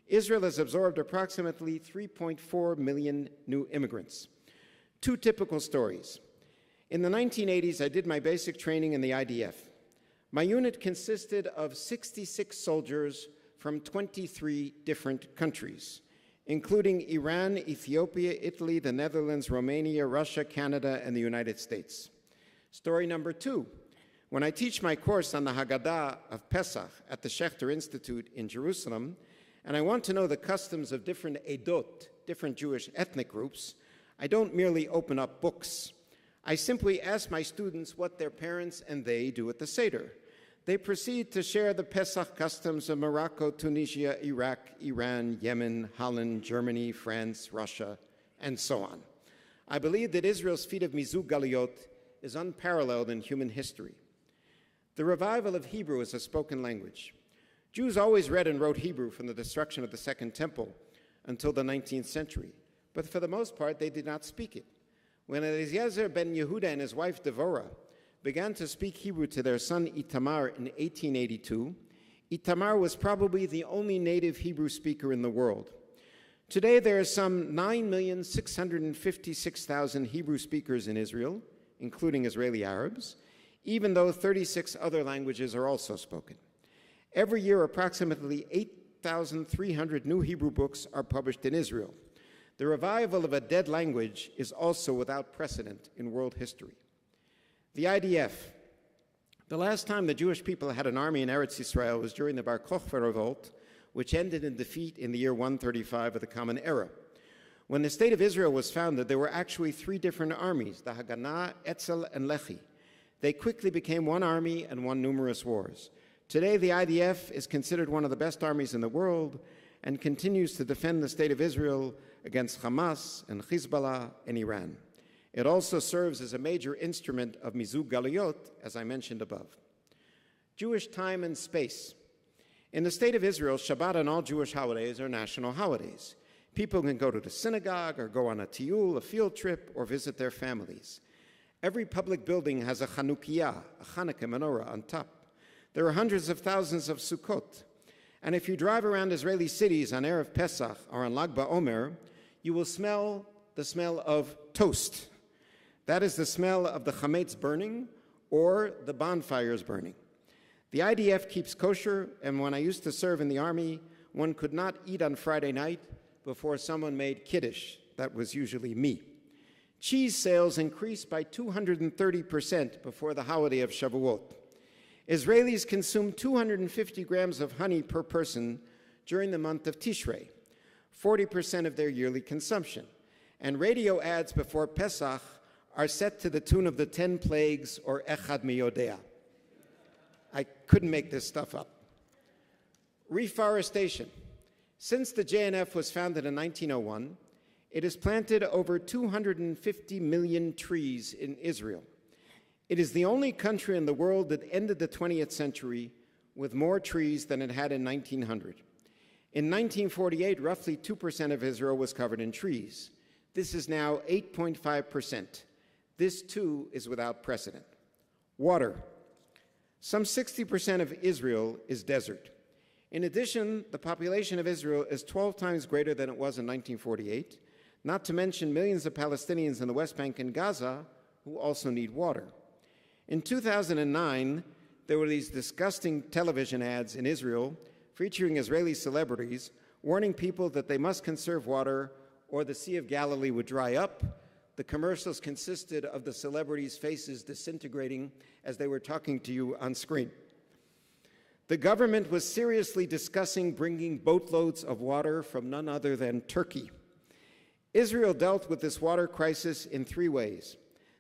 Israel has absorbed approximately 3.4 million new immigrants. Two typical stories. In the 1980s, I did my basic training in the IDF. My unit consisted of 66 soldiers from 23 different countries, including Iran, Ethiopia, Italy, the Netherlands, Romania, Russia, Canada, and the United States. Story number two. When I teach my course on the Haggadah of Pesach at the Schechter Institute in Jerusalem, and I want to know the customs of different Edot, different Jewish ethnic groups, I don't merely open up books. I simply ask my students what their parents and they do at the Seder. They proceed to share the Pesach customs of Morocco, Tunisia, Iraq, Iran, Yemen, Holland, Germany, France, Russia, and so on. I believe that Israel's feat of Mizug Galiot is unparalleled in human history. The revival of Hebrew as a spoken language. Jews always read and wrote Hebrew from the destruction of the Second Temple until the 19th century, but for the most part, they did not speak it. When Eliezer ben Yehuda and his wife Devorah began to speak Hebrew to their son Itamar in 1882, Itamar was probably the only native Hebrew speaker in the world. Today, there are some 9,656,000 Hebrew speakers in Israel, including Israeli Arabs, even though 36 other languages are also spoken. Every year, approximately 8,300 new Hebrew books are published in Israel. The revival of a dead language is also without precedent in world history. The IDF. The last time the Jewish people had an army in Eretz Yisrael was during the Bar Kokhba revolt, which ended in defeat in the year 135 of the Common Era. When the State of Israel was founded, there were actually three different armies, the Haganah, Etzel, and Lehi. They quickly became one army and won numerous wars. Today, the IDF is considered one of the best armies in the world and continues to defend the State of Israel against Hamas and Hezbollah and Iran. It also serves as a major instrument of Mizug Galiot, as I mentioned above. Jewish time and space. In the State of Israel, Shabbat and all Jewish holidays are national holidays. People can go to the synagogue or go on a tiyul, a field trip, or visit their families. Every public building has a Chanukiah, a Hanukkah menorah on top. There are hundreds of thousands of Sukkot. And if you drive around Israeli cities on Erev Pesach or on Lag BaOmer, you will smell the smell of toast. That is the smell of the chametz burning or the bonfires burning. The IDF keeps kosher, and when I used to serve in the army, one could not eat on Friday night before someone made kiddush. That was usually me. Cheese sales increased by 230% before the holiday of Shavuot. Israelis consume 250 grams of honey per person during the month of Tishrei, 40% of their yearly consumption. And radio ads before Pesach are set to the tune of the 10 plagues or Echad Miyodea. I couldn't make this stuff up. Reforestation. Since the JNF was founded in 1901, it has planted over 250 million trees in Israel. It is the only country in the world that ended the 20th century with more trees than it had in 1900. In 1948, roughly 2% of Israel was covered in trees. This is now 8.5%. This, too, is without precedent. Water. Some 60% of Israel is desert. In addition, the population of Israel is 12 times greater than it was in 1948, not to mention millions of Palestinians in the West Bank and Gaza who also need water. In 2009, there were these disgusting television ads in Israel featuring Israeli celebrities warning people that they must conserve water or the Sea of Galilee would dry up. The commercials consisted of the celebrities' faces disintegrating as they were talking to you on screen. The government was seriously discussing bringing boatloads of water from none other than Turkey. Israel dealt with this water crisis in three ways.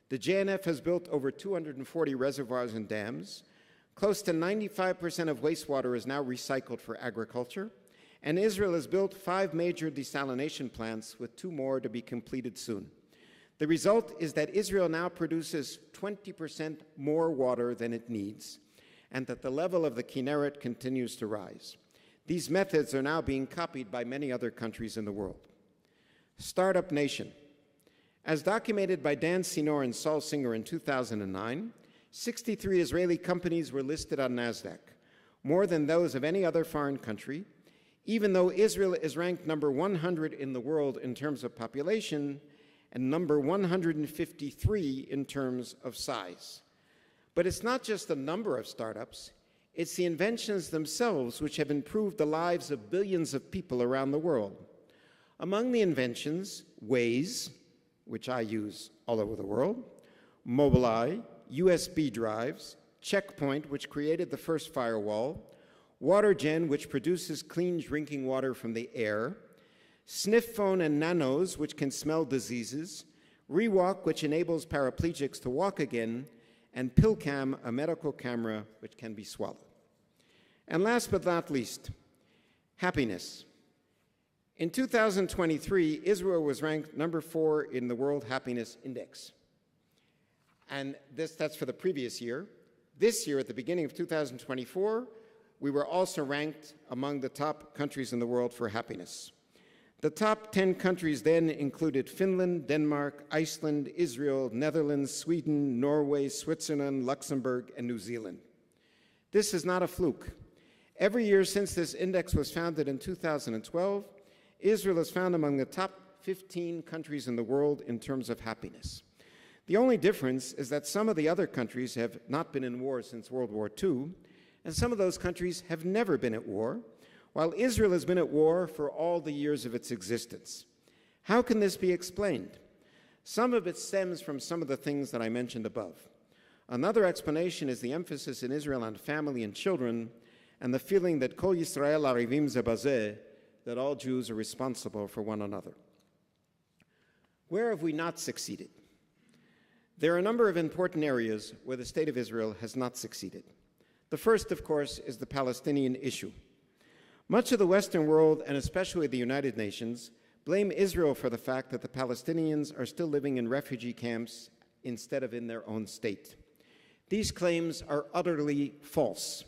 The JNF has built over 240 reservoirs and dams. Close to 95% of wastewater is now recycled for agriculture. And Israel has built 5 major desalination plants with 2 more to be completed soon. The result is that Israel now produces 20% more water than it needs, and that the level of the Kinneret continues to rise. These methods are now being copied by many other countries in the world. Startup Nation. As documented by Dan Sinor and Saul Singer in 2009, 63 Israeli companies were listed on NASDAQ, more than those of any other foreign country, even though Israel is ranked number 100 in the world in terms of population and number 153 in terms of size. But it's not just the number of startups, it's the inventions themselves which have improved the lives of billions of people around the world. Among the inventions, Waze, which I use all over the world, Mobileye, USB drives, Checkpoint, which created the first firewall, WaterGen, which produces clean drinking water from the air, Sniff Phone and Nanos, which can smell diseases, Rewalk, which enables paraplegics to walk again, and PillCam, a medical camera which can be swallowed. And last but not least, happiness. In 2023, Israel was ranked number 4 in the World Happiness Index. And that's for the previous year. This year, at the beginning of 2024, we were also ranked among the top countries in the world for happiness. The top 10 countries then included Finland, Denmark, Iceland, Israel, Netherlands, Sweden, Norway, Switzerland, Luxembourg, and New Zealand. This is not a fluke. Every year since this index was founded in 2012, Israel is found among the top 15 countries in the world in terms of happiness. The only difference is that some of the other countries have not been in war since World War II, and some of those countries have never been at war, while Israel has been at war for all the years of its existence. How can this be explained? Some of it stems from some of the things that I mentioned above. Another explanation is the emphasis in Israel on family and children, and the feeling that Kol Yisrael arivim ze bazeh, that all Jews are responsible for one another. Where have we not succeeded? There are a number of important areas where the State of Israel has not succeeded. The first, of course, is the Palestinian issue. Much of the Western world, and especially the United Nations, blame Israel for the fact that the Palestinians are still living in refugee camps instead of in their own state. These claims are utterly false.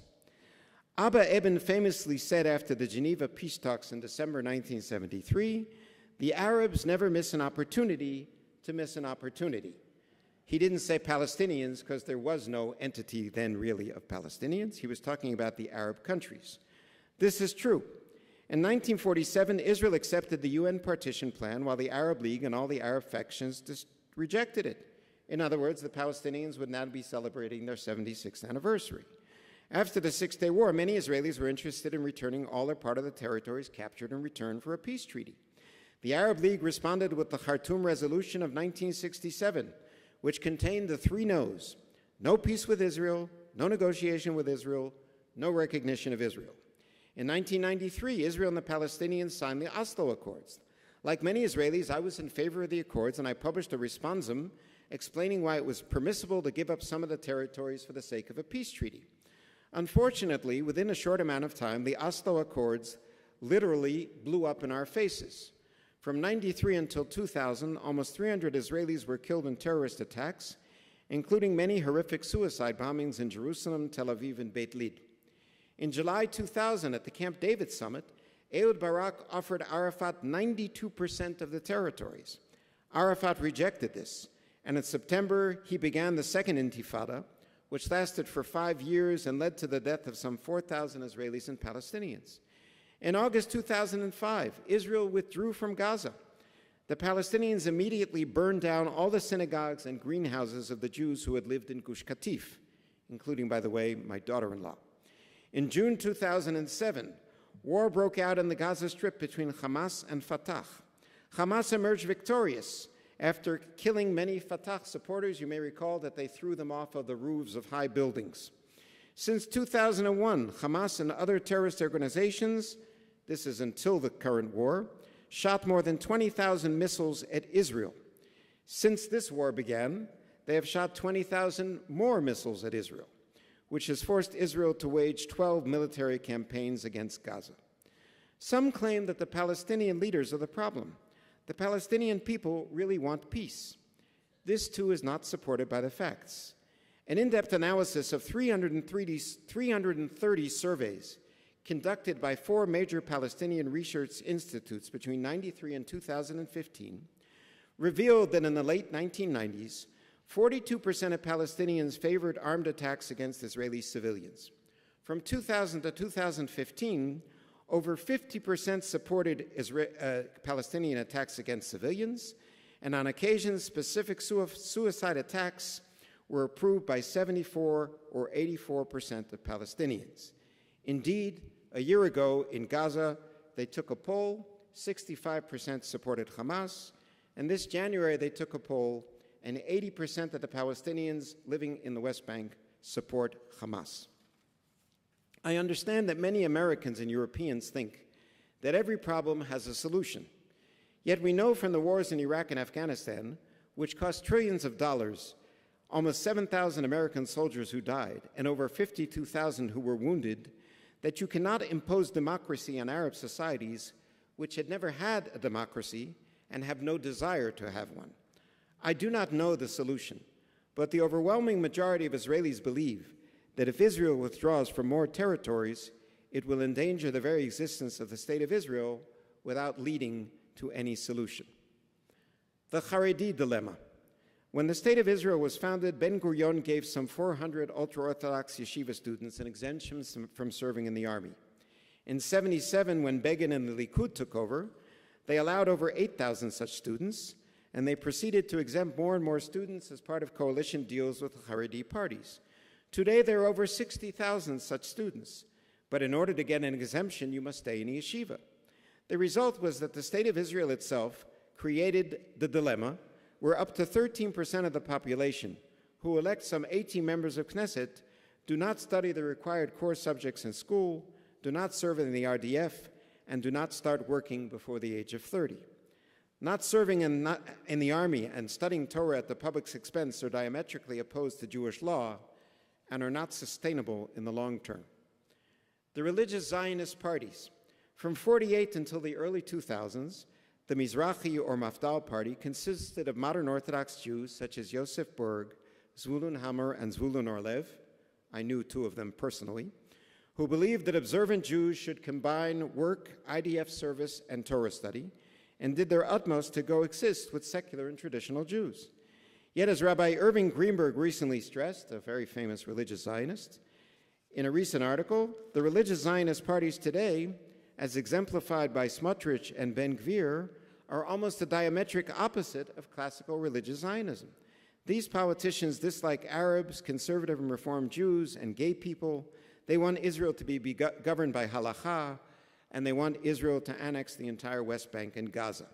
Abba Eban famously said after the Geneva peace talks in December 1973, "The Arabs never miss an opportunity to miss an opportunity." He didn't say Palestinians because there was no entity then really of Palestinians. He was talking about the Arab countries. This is true. In 1947, Israel accepted the UN partition plan while the Arab League and all the Arab factions rejected it. In other words, the Palestinians would now be celebrating their 76th anniversary. After the Six-Day War, many Israelis were interested in returning all or part of the territories captured in return for a peace treaty. The Arab League responded with the Khartoum Resolution of 1967, which contained the 3 no's: no peace with Israel, no negotiation with Israel, no recognition of Israel. In 1993, Israel and the Palestinians signed the Oslo Accords. Like many Israelis, I was in favor of the Accords, and I published a responsum explaining why it was permissible to give up some of the territories for the sake of a peace treaty. Unfortunately, within a short amount of time, the Oslo Accords literally blew up in our faces. From 1993 until 2000, almost 300 Israelis were killed in terrorist attacks, including many horrific suicide bombings in Jerusalem, Tel Aviv, and Beit Lid. In July 2000, at the Camp David summit, Ehud Barak offered Arafat 92% of the territories. Arafat rejected this, and in September, he began the Second Intifada, which lasted for 5 years and led to the death of some 4,000 Israelis and Palestinians. In August 2005, Israel withdrew from Gaza. The Palestinians immediately burned down all the synagogues and greenhouses of the Jews who had lived in Gush Katif, including, by the way, my daughter-in-law. In June 2007, war broke out in the Gaza Strip between Hamas and Fatah. Hamas emerged victorious. After killing many Fatah supporters, you may recall that they threw them off of the roofs of high buildings. Since 2001, Hamas and other terrorist organizations, this is until the current war, shot more than 20,000 missiles at Israel. Since this war began, they have shot 20,000 more missiles at Israel, which has forced Israel to wage 12 military campaigns against Gaza. Some claim that the Palestinian leaders are the problem. The Palestinian people really want peace. This too is not supported by the facts. An in-depth analysis of 330 surveys conducted by 4 major Palestinian research institutes between 1993 and 2015 revealed that in the late 1990s, 42% of Palestinians favored armed attacks against Israeli civilians. From 2000 to 2015, over 50% supported Palestinian attacks against civilians, and on occasion, specific suicide attacks were approved by 74 or 84% of Palestinians. Indeed, a year ago in Gaza, they took a poll, 65% supported Hamas, and this January they took a poll, and 80% of the Palestinians living in the West Bank support Hamas. I understand that many Americans and Europeans think that every problem has a solution. Yet we know from the wars in Iraq and Afghanistan, which cost trillions of dollars, almost 7,000 American soldiers who died, and over 52,000 who were wounded, that you cannot impose democracy on Arab societies which had never had a democracy and have no desire to have one. I do not know the solution, but the overwhelming majority of Israelis believe that if Israel withdraws from more territories, it will endanger the very existence of the State of Israel without leading to any solution. The Haredi dilemma. When the State of Israel was founded, Ben-Gurion gave some 400 ultra-Orthodox yeshiva students an exemption from serving in the army. In 1977, when Begin and the Likud took over, they allowed over 8,000 such students, and they proceeded to exempt more and more students as part of coalition deals with the Haredi parties. Today, there are over 60,000 such students, but in order to get an exemption, you must stay in a yeshiva. The result was that the State of Israel itself created the dilemma where up to 13% of the population, who elect some 18 members of Knesset, do not study the required core subjects in school, do not serve in the RDF, and do not start working before the age of 30. Not serving in the army and studying Torah at the public's expense are diametrically opposed to Jewish law and are not sustainable in the long term. The religious Zionist parties. From 1948 until the early 2000s, the Mizrahi or Mafdal party consisted of modern Orthodox Jews such as Yosef Berg, Zvulun Hammer, and Zvulun Orlev, I knew 2 of them personally, who believed that observant Jews should combine work, IDF service, and Torah study, and did their utmost to coexist with secular and traditional Jews. Yet, as Rabbi Irving Greenberg recently stressed, a very famous religious Zionist, in a recent article, the religious Zionist parties today, as exemplified by Smotrich and Ben-Gvir, are almost the diametric opposite of classical religious Zionism. These politicians dislike Arabs, conservative and Reform Jews, and gay people. They want Israel to be governed by halakha, and they want Israel to annex the entire West Bank and Gaza.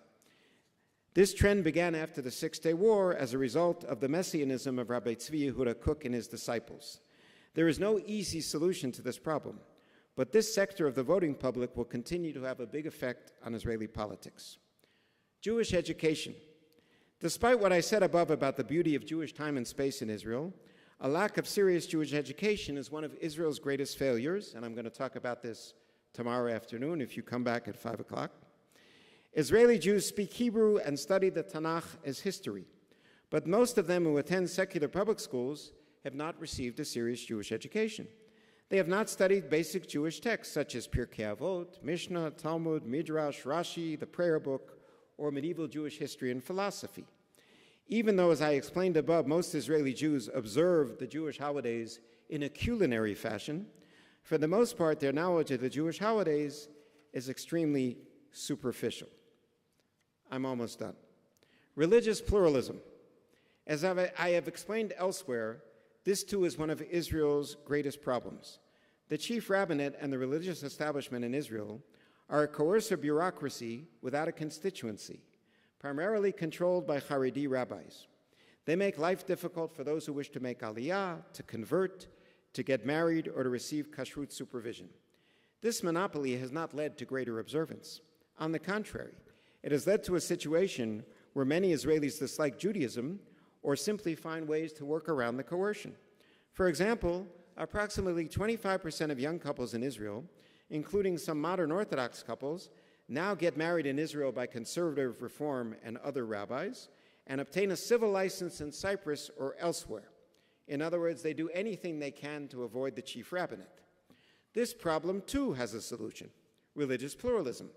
This trend began after the Six-Day War as a result of the messianism of Rabbi Tzvi Yehuda Kook and his disciples. There is no easy solution to this problem, but this sector of the voting public will continue to have a big effect on Israeli politics. Jewish education. Despite what I said above about the beauty of Jewish time and space in Israel, a lack of serious Jewish education is one of Israel's greatest failures, and I'm going to talk about this tomorrow afternoon if you come back at 5 o'clock. Israeli Jews speak Hebrew and study the Tanakh as history, but most of them who attend secular public schools have not received a serious Jewish education. They have not studied basic Jewish texts such as Pirkei Avot, Mishnah, Talmud, Midrash, Rashi, the prayer book, or medieval Jewish history and philosophy. Even though, as I explained above, most Israeli Jews observe the Jewish holidays in a culinary fashion, for the most part, their knowledge of the Jewish holidays is extremely superficial. I'm almost done. Religious pluralism. As I have explained elsewhere, this too is one of Israel's greatest problems. The chief rabbinate and the religious establishment in Israel are a coercive bureaucracy without a constituency, primarily controlled by Haredi rabbis. They make life difficult for those who wish to make aliyah, to convert, to get married, or to receive kashrut supervision. This monopoly has not led to greater observance. On the contrary, it has led to a situation where many Israelis dislike Judaism or simply find ways to work around the coercion. For example, approximately 25% of young couples in Israel, including some modern Orthodox couples, now get married in Israel by conservative Reform and other rabbis, and obtain a civil license in Cyprus or elsewhere. In other words, they do anything they can to avoid the chief rabbinate. This problem, too, has a solution: religious pluralism.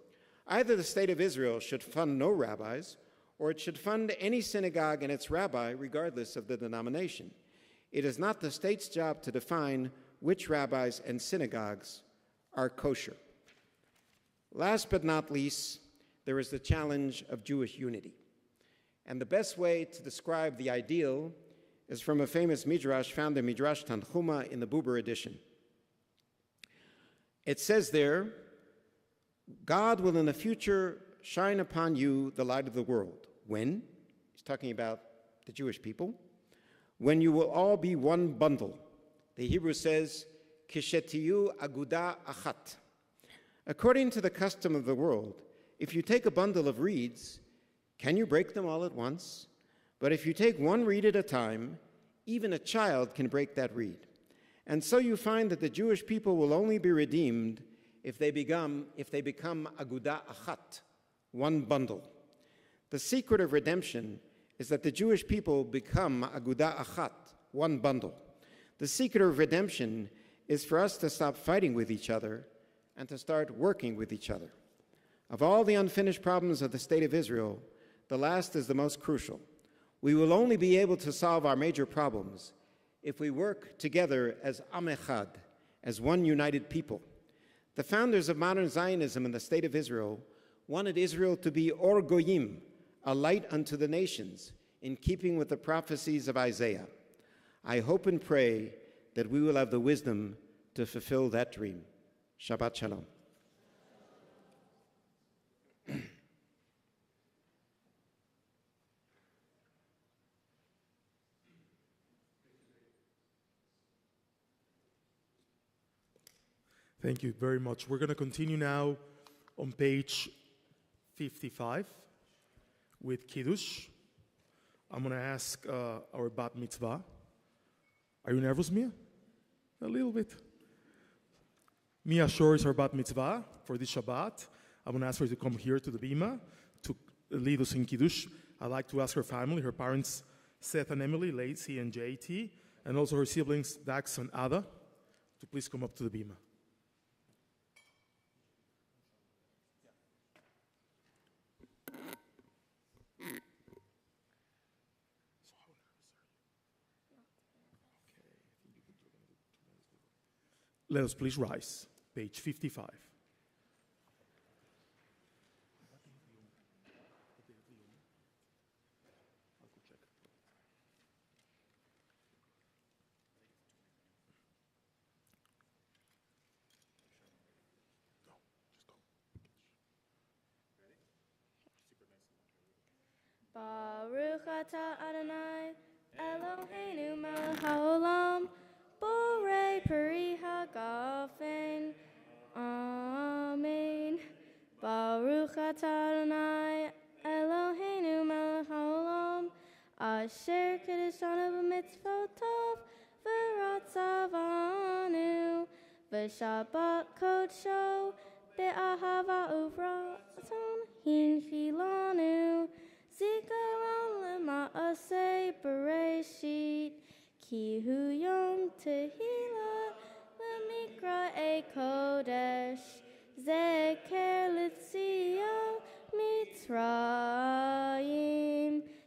Either the State of Israel should fund no rabbis, or it should fund any synagogue and its rabbi, regardless of the denomination. It is not the state's job to define which rabbis and synagogues are kosher. Last but not least, there is the challenge of Jewish unity. And the best way to describe the ideal is from a famous midrash found in Midrash Tanchuma in the Buber edition. It says there, God will in the future shine upon you the light of the world. When? He's talking about the Jewish people. When you will all be one bundle. The Hebrew says, Kishetiyu aguda achat. According to the custom of the world, if you take a bundle of reeds, can you break them all at once? But if you take one reed at a time, even a child can break that reed. And so you find that the Jewish people will only be redeemed if they become aguda achat, one bundle. The secret of redemption is that the Jewish people become aguda achat, one bundle. The secret of redemption is for us to stop fighting with each other and to start working with each other. Of all the unfinished problems of the State of Israel, the last is the most crucial. We will only be able to solve our major problems if we work together as Am Echad, as one united people. The founders of modern Zionism in the State of Israel wanted Israel to be Or Goyim, a light unto the nations, in keeping with the prophecies of Isaiah. I hope and pray that we will have the wisdom to fulfill that dream. Shabbat Shalom. Thank you very much. We're going to continue now on page 55 with Kiddush. I'm going to ask our bat mitzvah. Are you nervous, Mia? A little bit. Mia Shor is our bat mitzvah for this Shabbat. I'm going to ask her to come here to the bima to lead us in Kiddush. I'd like to ask her family, her parents, Seth and Emily, Lacey and JT, and also her siblings, Dax and Ada, to please come up to the bima. Let us please rise. Page 55. Baruch atah Adonai, Eloheinu melech haolam, borei peri hagafen. Amen. Baruch atah Adonai, Eloheinu melech haolam, asher kedeshanu b'mitzvotov, v'ratzavanu, v'shabbat kodsho, be'ahava uvratzon hinchilanu. Zikaron lema'aseh bereshit, ki hu yom tehillah lemikra'ei kodesh, zeker l'tzion mitzrayim,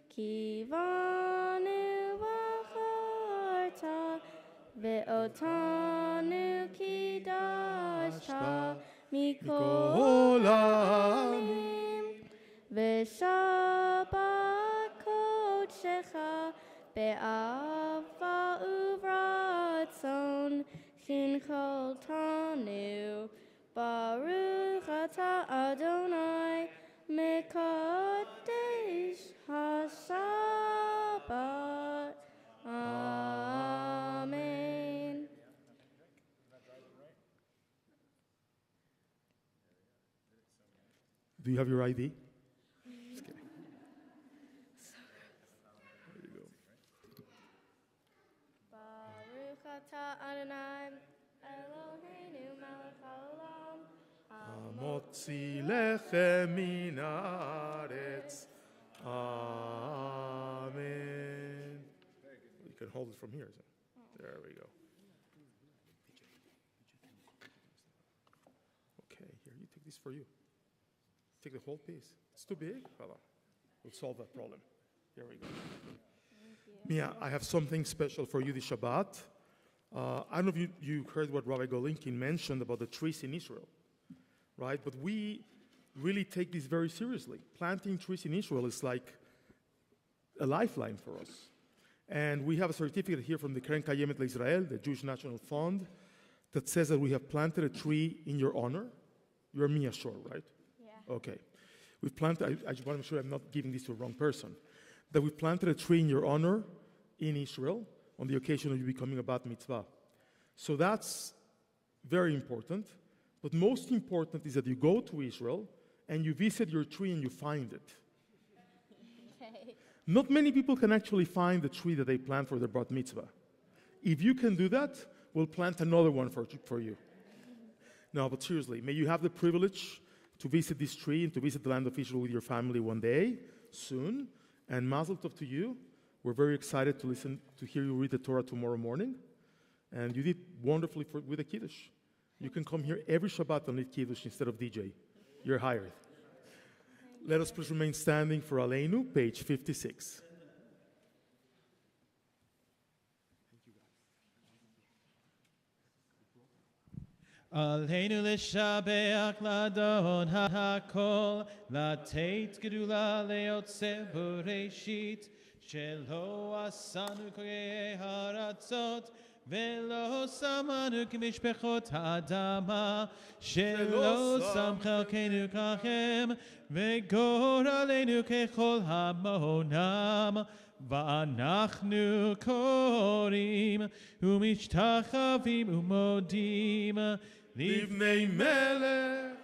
ki vanu v'charta, ve'otanu kidashta mikol ha'amim, ve'shabbat kodshecha be'ava uvratzon chincholtanu. Baruch atah Adonai mekadesh hashabbat. Amen. Do you have your ID? Just kidding. There you go. Baruch atah Adonai Eloheinu melech haolam, Amotzi lechem min haaretz. can hold it from here. So. There we go. Okay, here, you take this for you. Take the whole piece. It's too big? Hold on. We'll solve that problem. Here we go. Mia, I have something special for you this Shabbat. I don't know if you heard what Rabbi Golinkin mentioned about the trees in Israel, right? But we really take this very seriously. Planting trees in Israel is like a lifeline for us. And we have a certificate here from the Keren Kayemet LeIsrael, the Jewish National Fund, that says that we have planted a tree in your honor. You're Mia Shor, right? Yeah. Okay. We've planted, I just want to make sure I'm not giving this to the wrong person, that we planted a tree in your honor in Israel on the occasion of you becoming a bat mitzvah. So that's very important. But most important is that you go to Israel and you visit your tree and you find it. Okay. Not many people can actually find the tree that they plant for their bat mitzvah. If you can do that, we'll plant another one for you. No, but seriously, may you have the privilege to visit this tree and to visit the land of Israel with your family one day, soon. And Mazel Tov to you. We're very excited to hear you read the Torah tomorrow morning. And you did wonderfully with the Kiddush. You can come here every Shabbat and lead Kiddush instead of DJ. You're hired. Let us please remain standing for Aleinu, page 56. Aleinu l'shabeach ladon ha'kol, lateit gedula leotze boreshit, shelo asanu koyei haratzot, velo samanu k'mishpechot ha'adama, shelo sam chelkenu kachem, vegor aleinu kechol ha'monam, va'anachnu korim, umishtachavim umodim, Livnei Melech,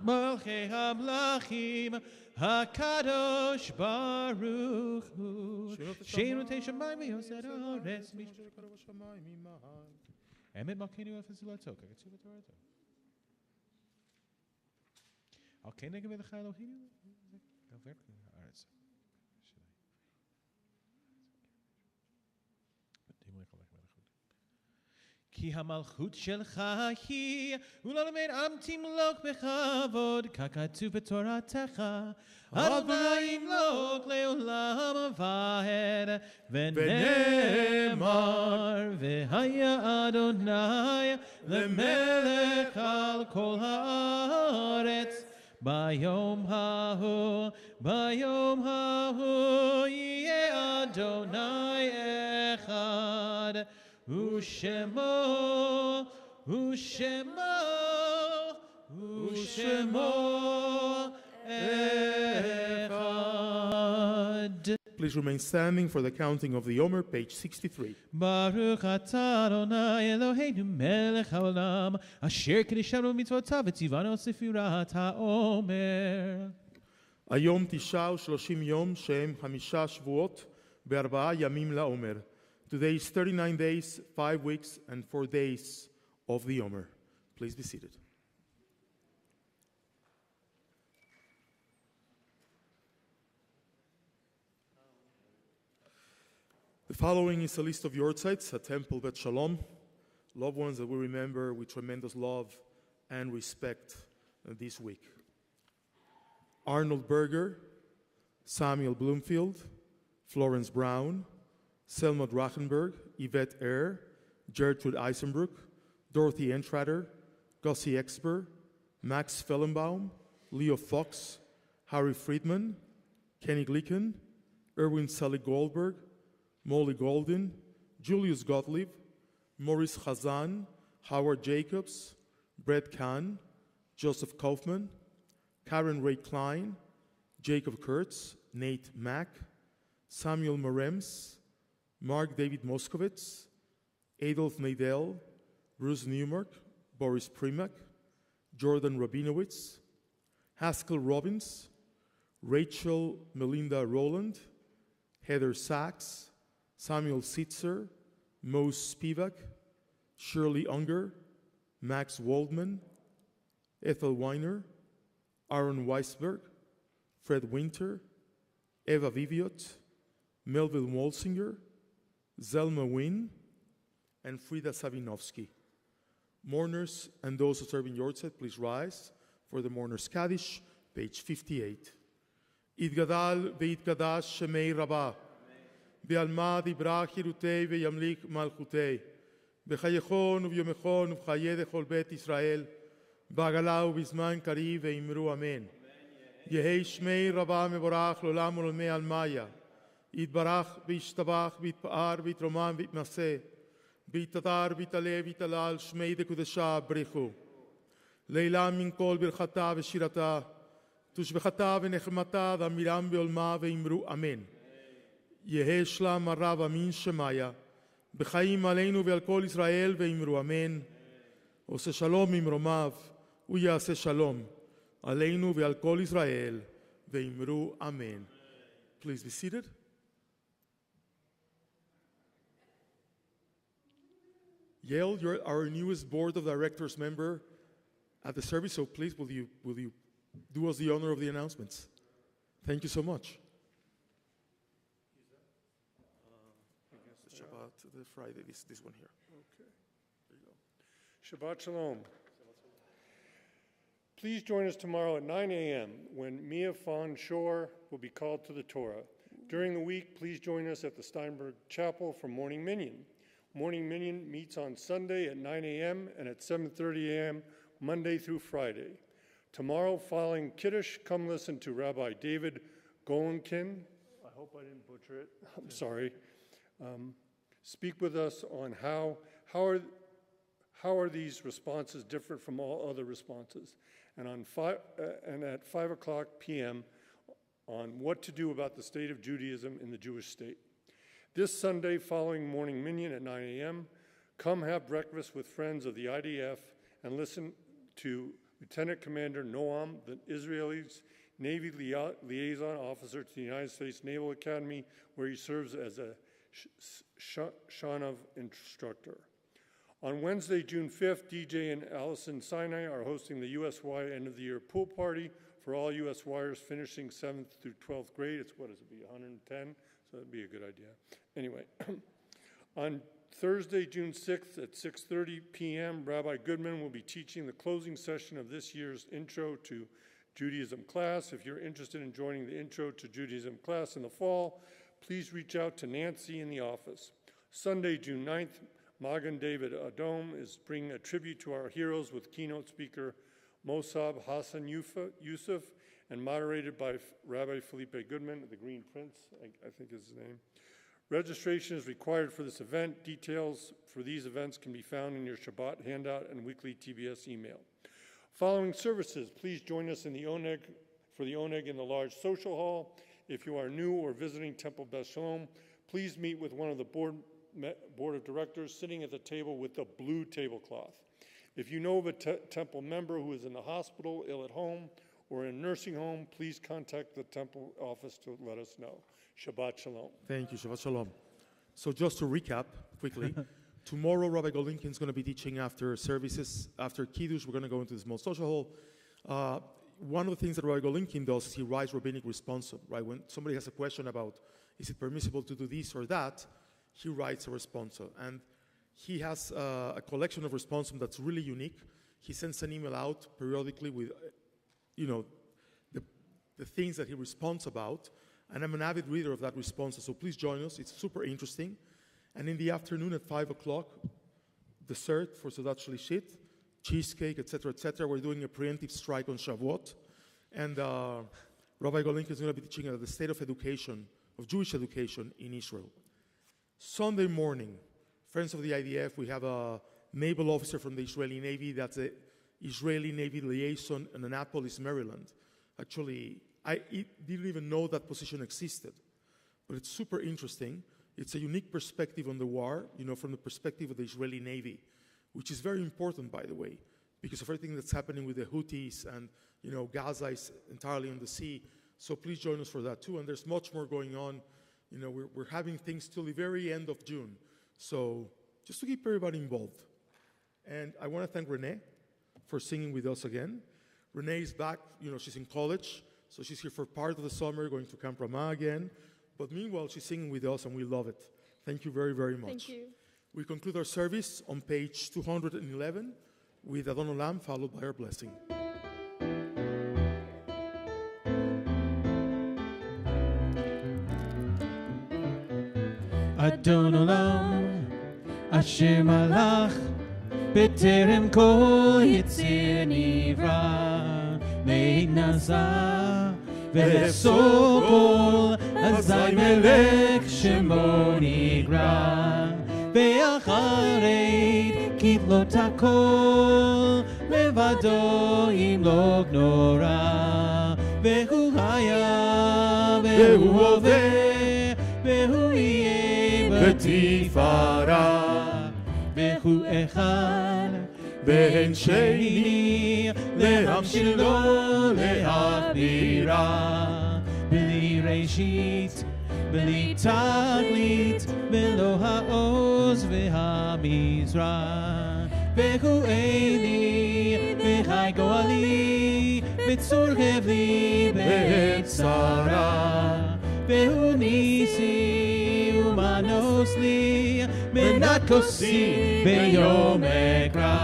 Malchei Hamlachim, HaKadosh Baruch Hu, Sheinu Teshamayim V'Yosed Haaretz Emet Malkeinu Efezilatok, Agatzu V'Torato. Al Kenegem V'Lecha Elohim, Galverkin Haaretz. כי המלכות שלך היא, וללמד עם תמלוק בכבוד, ככתוב בתורתך, אדוני ימלוק לעולם ועד, ונאמר, והיה אדוני למלך על כל הארץ, ביום ההוא יהיה אדוני אחד, Ushemo, Echad. Please remain standing for the counting of the Omer, page 63. Baruch atah Adonai Eloheinu melech haolam, asher kedishanu mitzvotav v'tzivanu sefirat haomer. היום 39 יום שהם 5 שבועות ו4 ימים לעומר. Today is 39 days, 5 weeks, and 4 days of the Omer. Please be seated. The following is a list of yortzites at Temple Beth Sholom, loved ones that we remember with tremendous love and respect this week. Arnold Berger, Samuel Bloomfield, Florence Brown, Selma Drachenberg, Yvette Eyre, Gertrude Eisenbrook, Dorothy Entrader, Gussie Exber, Max Fellenbaum, Leo Fox, Harry Friedman, Kenny Glicken, Erwin Sully Goldberg, Molly Golden, Julius Gottlieb, Maurice Chazan, Howard Jacobs, Brett Kahn, Joseph Kaufman, Karen Ray Klein, Jacob Kurtz, Nate Mack, Samuel Morems, Mark David Moskowitz, Adolf Nadel, Bruce Newmark, Boris Primak, Jordan Rabinowitz, Haskell Robbins, Rachel Melinda Rowland, Heather Sachs, Samuel Sitzer, Mose Spivak, Shirley Unger, Max Waldman, Ethel Weiner, Aaron Weisberg, Fred Winter, Eva Viviot, Melville Walsinger, Zelma Wynn, and Frida Savinovsky. Mourners and those who serve in Yortzeit, please rise for the Mourners Kaddish, page 58. Idgadal ve'itgadash shemei Rabbah, ve'alma dibra chirutei ve'yamlik malchutei, b'chayechon u'vyomechon u'b'chaye dechol bet Yisrael, b'agala u'bizman kariv ve'imru amen. Yehei shmei Rabbah mevorach l'olam u'l'mei almaya, yitbarach v'yishtabach v'yitpa'ar v'yitroman v'yitnaseh, v'yitadar v'yitaleh v'yitalal shmei dekudesha brichu. Leila min kol birchata v'shirata, tushbechata v'nechmata v'amiram v'olma v'imru amen. Yehei shlam harav amin shemaya, b'chaim aleinu ve'al kol Israel v'imru amen. Ose shalom imromav, u'yaseh shalom, aleinu ve'al kol Israel v'imru amen. Please be seated. Yael, you're our newest board of directors member at the service, so please will you do us the honor of the announcements? Thank you so much. The Shabbat, the Friday, this one here. Okay. There you go. Shabbat Shalom. Please join us tomorrow at 9 a.m. when Mia Fawn Shore will be called to the Torah. During the week, please join us at the Steinberg Chapel for Morning Minyan. Morning Minyan meets on Sunday at 9 a.m. and at 7:30 a.m. Monday through Friday. Tomorrow, following Kiddush, come listen to Rabbi David Golenkin. I hope I didn't butcher it. I'm sorry. Speak with us on how are these responses different from all other responses, and at 5 o'clock p.m. on what to do about the state of Judaism in the Jewish state. This Sunday, following Morning Minyan at 9 a.m., come have breakfast with friends of the IDF and listen to Lieutenant Commander Noam, the Israeli Navy liaison officer to the United States Naval Academy, where he serves as a Shanav instructor. On Wednesday, June 5th, DJ and Allison Sinai are hosting the USY end-of-the-year pool party for all USYers finishing 7th through 12th grade. It's, what is it, be 110? So that'd be a good idea. Anyway, on Thursday, June 6th at 6:30 p.m., Rabbi Goodman will be teaching the closing session of this year's Intro to Judaism class. If you're interested in joining the Intro to Judaism class in the fall, please reach out to Nancy in the office. Sunday, June 9th, Magen David Adom is bringing a tribute to our heroes with keynote speaker Mossab Hassan Yusuf and moderated by Rabbi Felipe Goodman, the Green Prince, I think is his name. Registration is required for this event. Details for these events can be found in your Shabbat handout and weekly TBS email. Following services, please join us in the Oneg for the Oneg in the large social hall. If you are new or visiting Temple Beth Sholom, please meet with one of the board of directors sitting at the table with the blue tablecloth. If you know of a Temple member who is in the hospital, ill at home, or in a nursing home, please contact the Temple office to let us know. Shabbat Shalom. Thank you, Shabbat Shalom. So just to recap quickly, tomorrow Rabbi Golinkin is going to be teaching after services. After Kiddush, we're going to go into the small social hall. One of the things that Rabbi Golinkin does is he writes rabbinic responsum, right? When somebody has a question about, is it permissible to do this or that, he writes a responsum. And he has a collection of responsum that's really unique. He sends an email out periodically with, the things that he responds about. And I'm an avid reader of that response, so please join us. It's super interesting. And in the afternoon at 5 o'clock, dessert for Seudat Shlishit, cheesecake, etc., etc. We're doing a preemptive strike on Shavuot. And Rabbi Golinkin is going to be teaching the state of education, of Jewish education in Israel. Sunday morning, friends of the IDF, we have a naval officer from the Israeli Navy. That's the Israeli Navy liaison in Annapolis, Maryland. Actually, I didn't even know that position existed, but it's super interesting. It's a unique perspective on the war, from the perspective of the Israeli Navy, which is very important, by the way, because of everything that's happening with the Houthis and, Gaza is entirely on the sea. So please join us for that too. And there's much more going on. We're having things till the very end of June. So just to keep everybody involved. And I want to thank Renee for singing with us again. Renee is back, she's in college. So she's here for part of the summer, going to Camp Ramah again. But meanwhile, she's singing with us, and we love it. Thank you very, very much. Thank you. We conclude our service on page 211 with Adon Olam, followed by our blessing. Adon Olam, Asher Malach, B'terem kol yitzir nivra, Me'nazah, Ve'efsol kol, Azai melech shemo nigra, Ve'achareit kitlot hakol, Levado yimlok nora, Ve'hu haya, Ve'hu hoveh, Ve'hu yeh בתפארה, והוא אחד, ואין שני, להמשילו, להכבירה, בלי ראשית, בלי תכלית, ולא העוז והמזרח, והוא אלי, וחי גואלי, וצור חבלי בעת צרה, והוא ניסי, Manos li menat kosi beyom ekra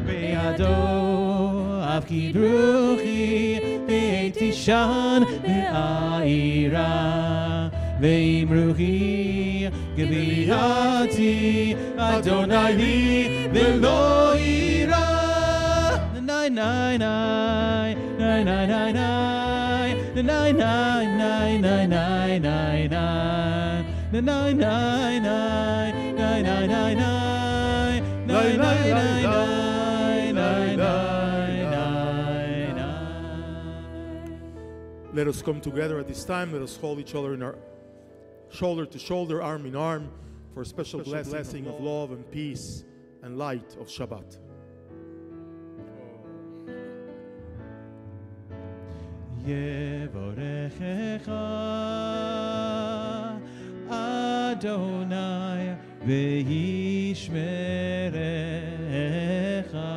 be'ado avkid ruchi be'tishan be'aira ve'im ruchi gebiati Adonai li ve'lo ira nai nai nai nai nai nai nai nai nai nai nai nai nai nai Nine nine nine nine nine nine nine nine nine nine nine. Let us come together at this time. Let us hold each other in our shoulder to shoulder, arm in arm, for a special blessing of love and peace and light of Shabbat. Yevorechecha Adonai ve'yishmerecha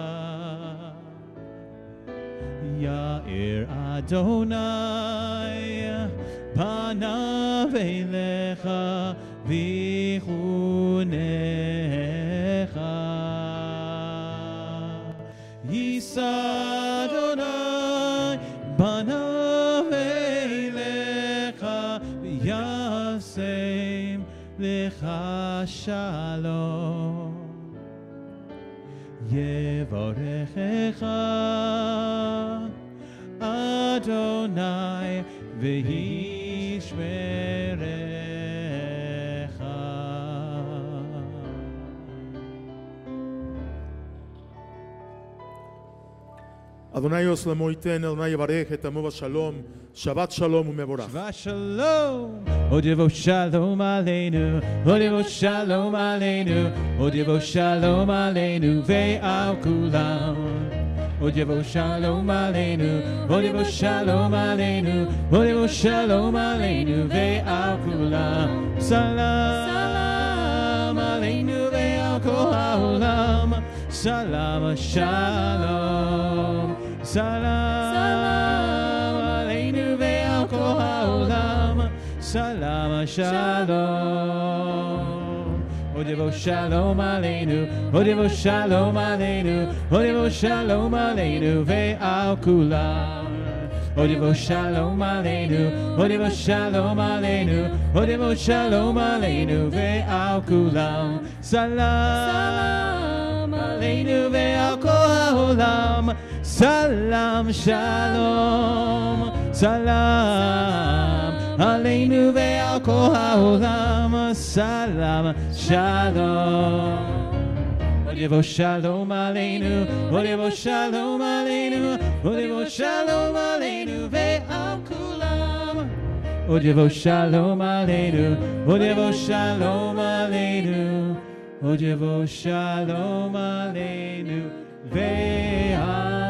Ya'ir Adonai panav elecha v'chunecha Yisa Adonai panav elecha v'yasem lecha shalom Yevorechecha Adonai ve'yishmerecha. Adonai Oslamo iten, Adonai Yavarech et amo v'shalom, Shabbat shalom u'mevorach. Shabbat shalom, Odevo shalom aleinu, Odevo shalom aleinu, Odevo shalom aleinu ve'al kulam. Odevo shalom aleinu, Odevo shalom aleinu, Odevo shalom aleinu ve'al kulam. Salam aleinu ve'al kol ha'olam. Salam shalom, salam aleinu ve'al kol ha'olam. Salam shalom. Odevo shalom aleinu, Odevo shalom aleinu, Odevo shalom aleinu ve'al kulam. Odevo shalom aleinu, Odevo shalom aleinu, Odevo shalom aleinu ve'al kulam. Salam aleinu ve'al kol ha'olam. Salam shalom, salam aleinu ve'al kol ha'olam. Salam shalom. Odevo shalom aleinu, Odevo shalom aleinu, Odevo shalom aleinu ve'al kulam. Odevo shalom aleinu, Odevo shalom aleinu, Odevo shalom aleinu ve'al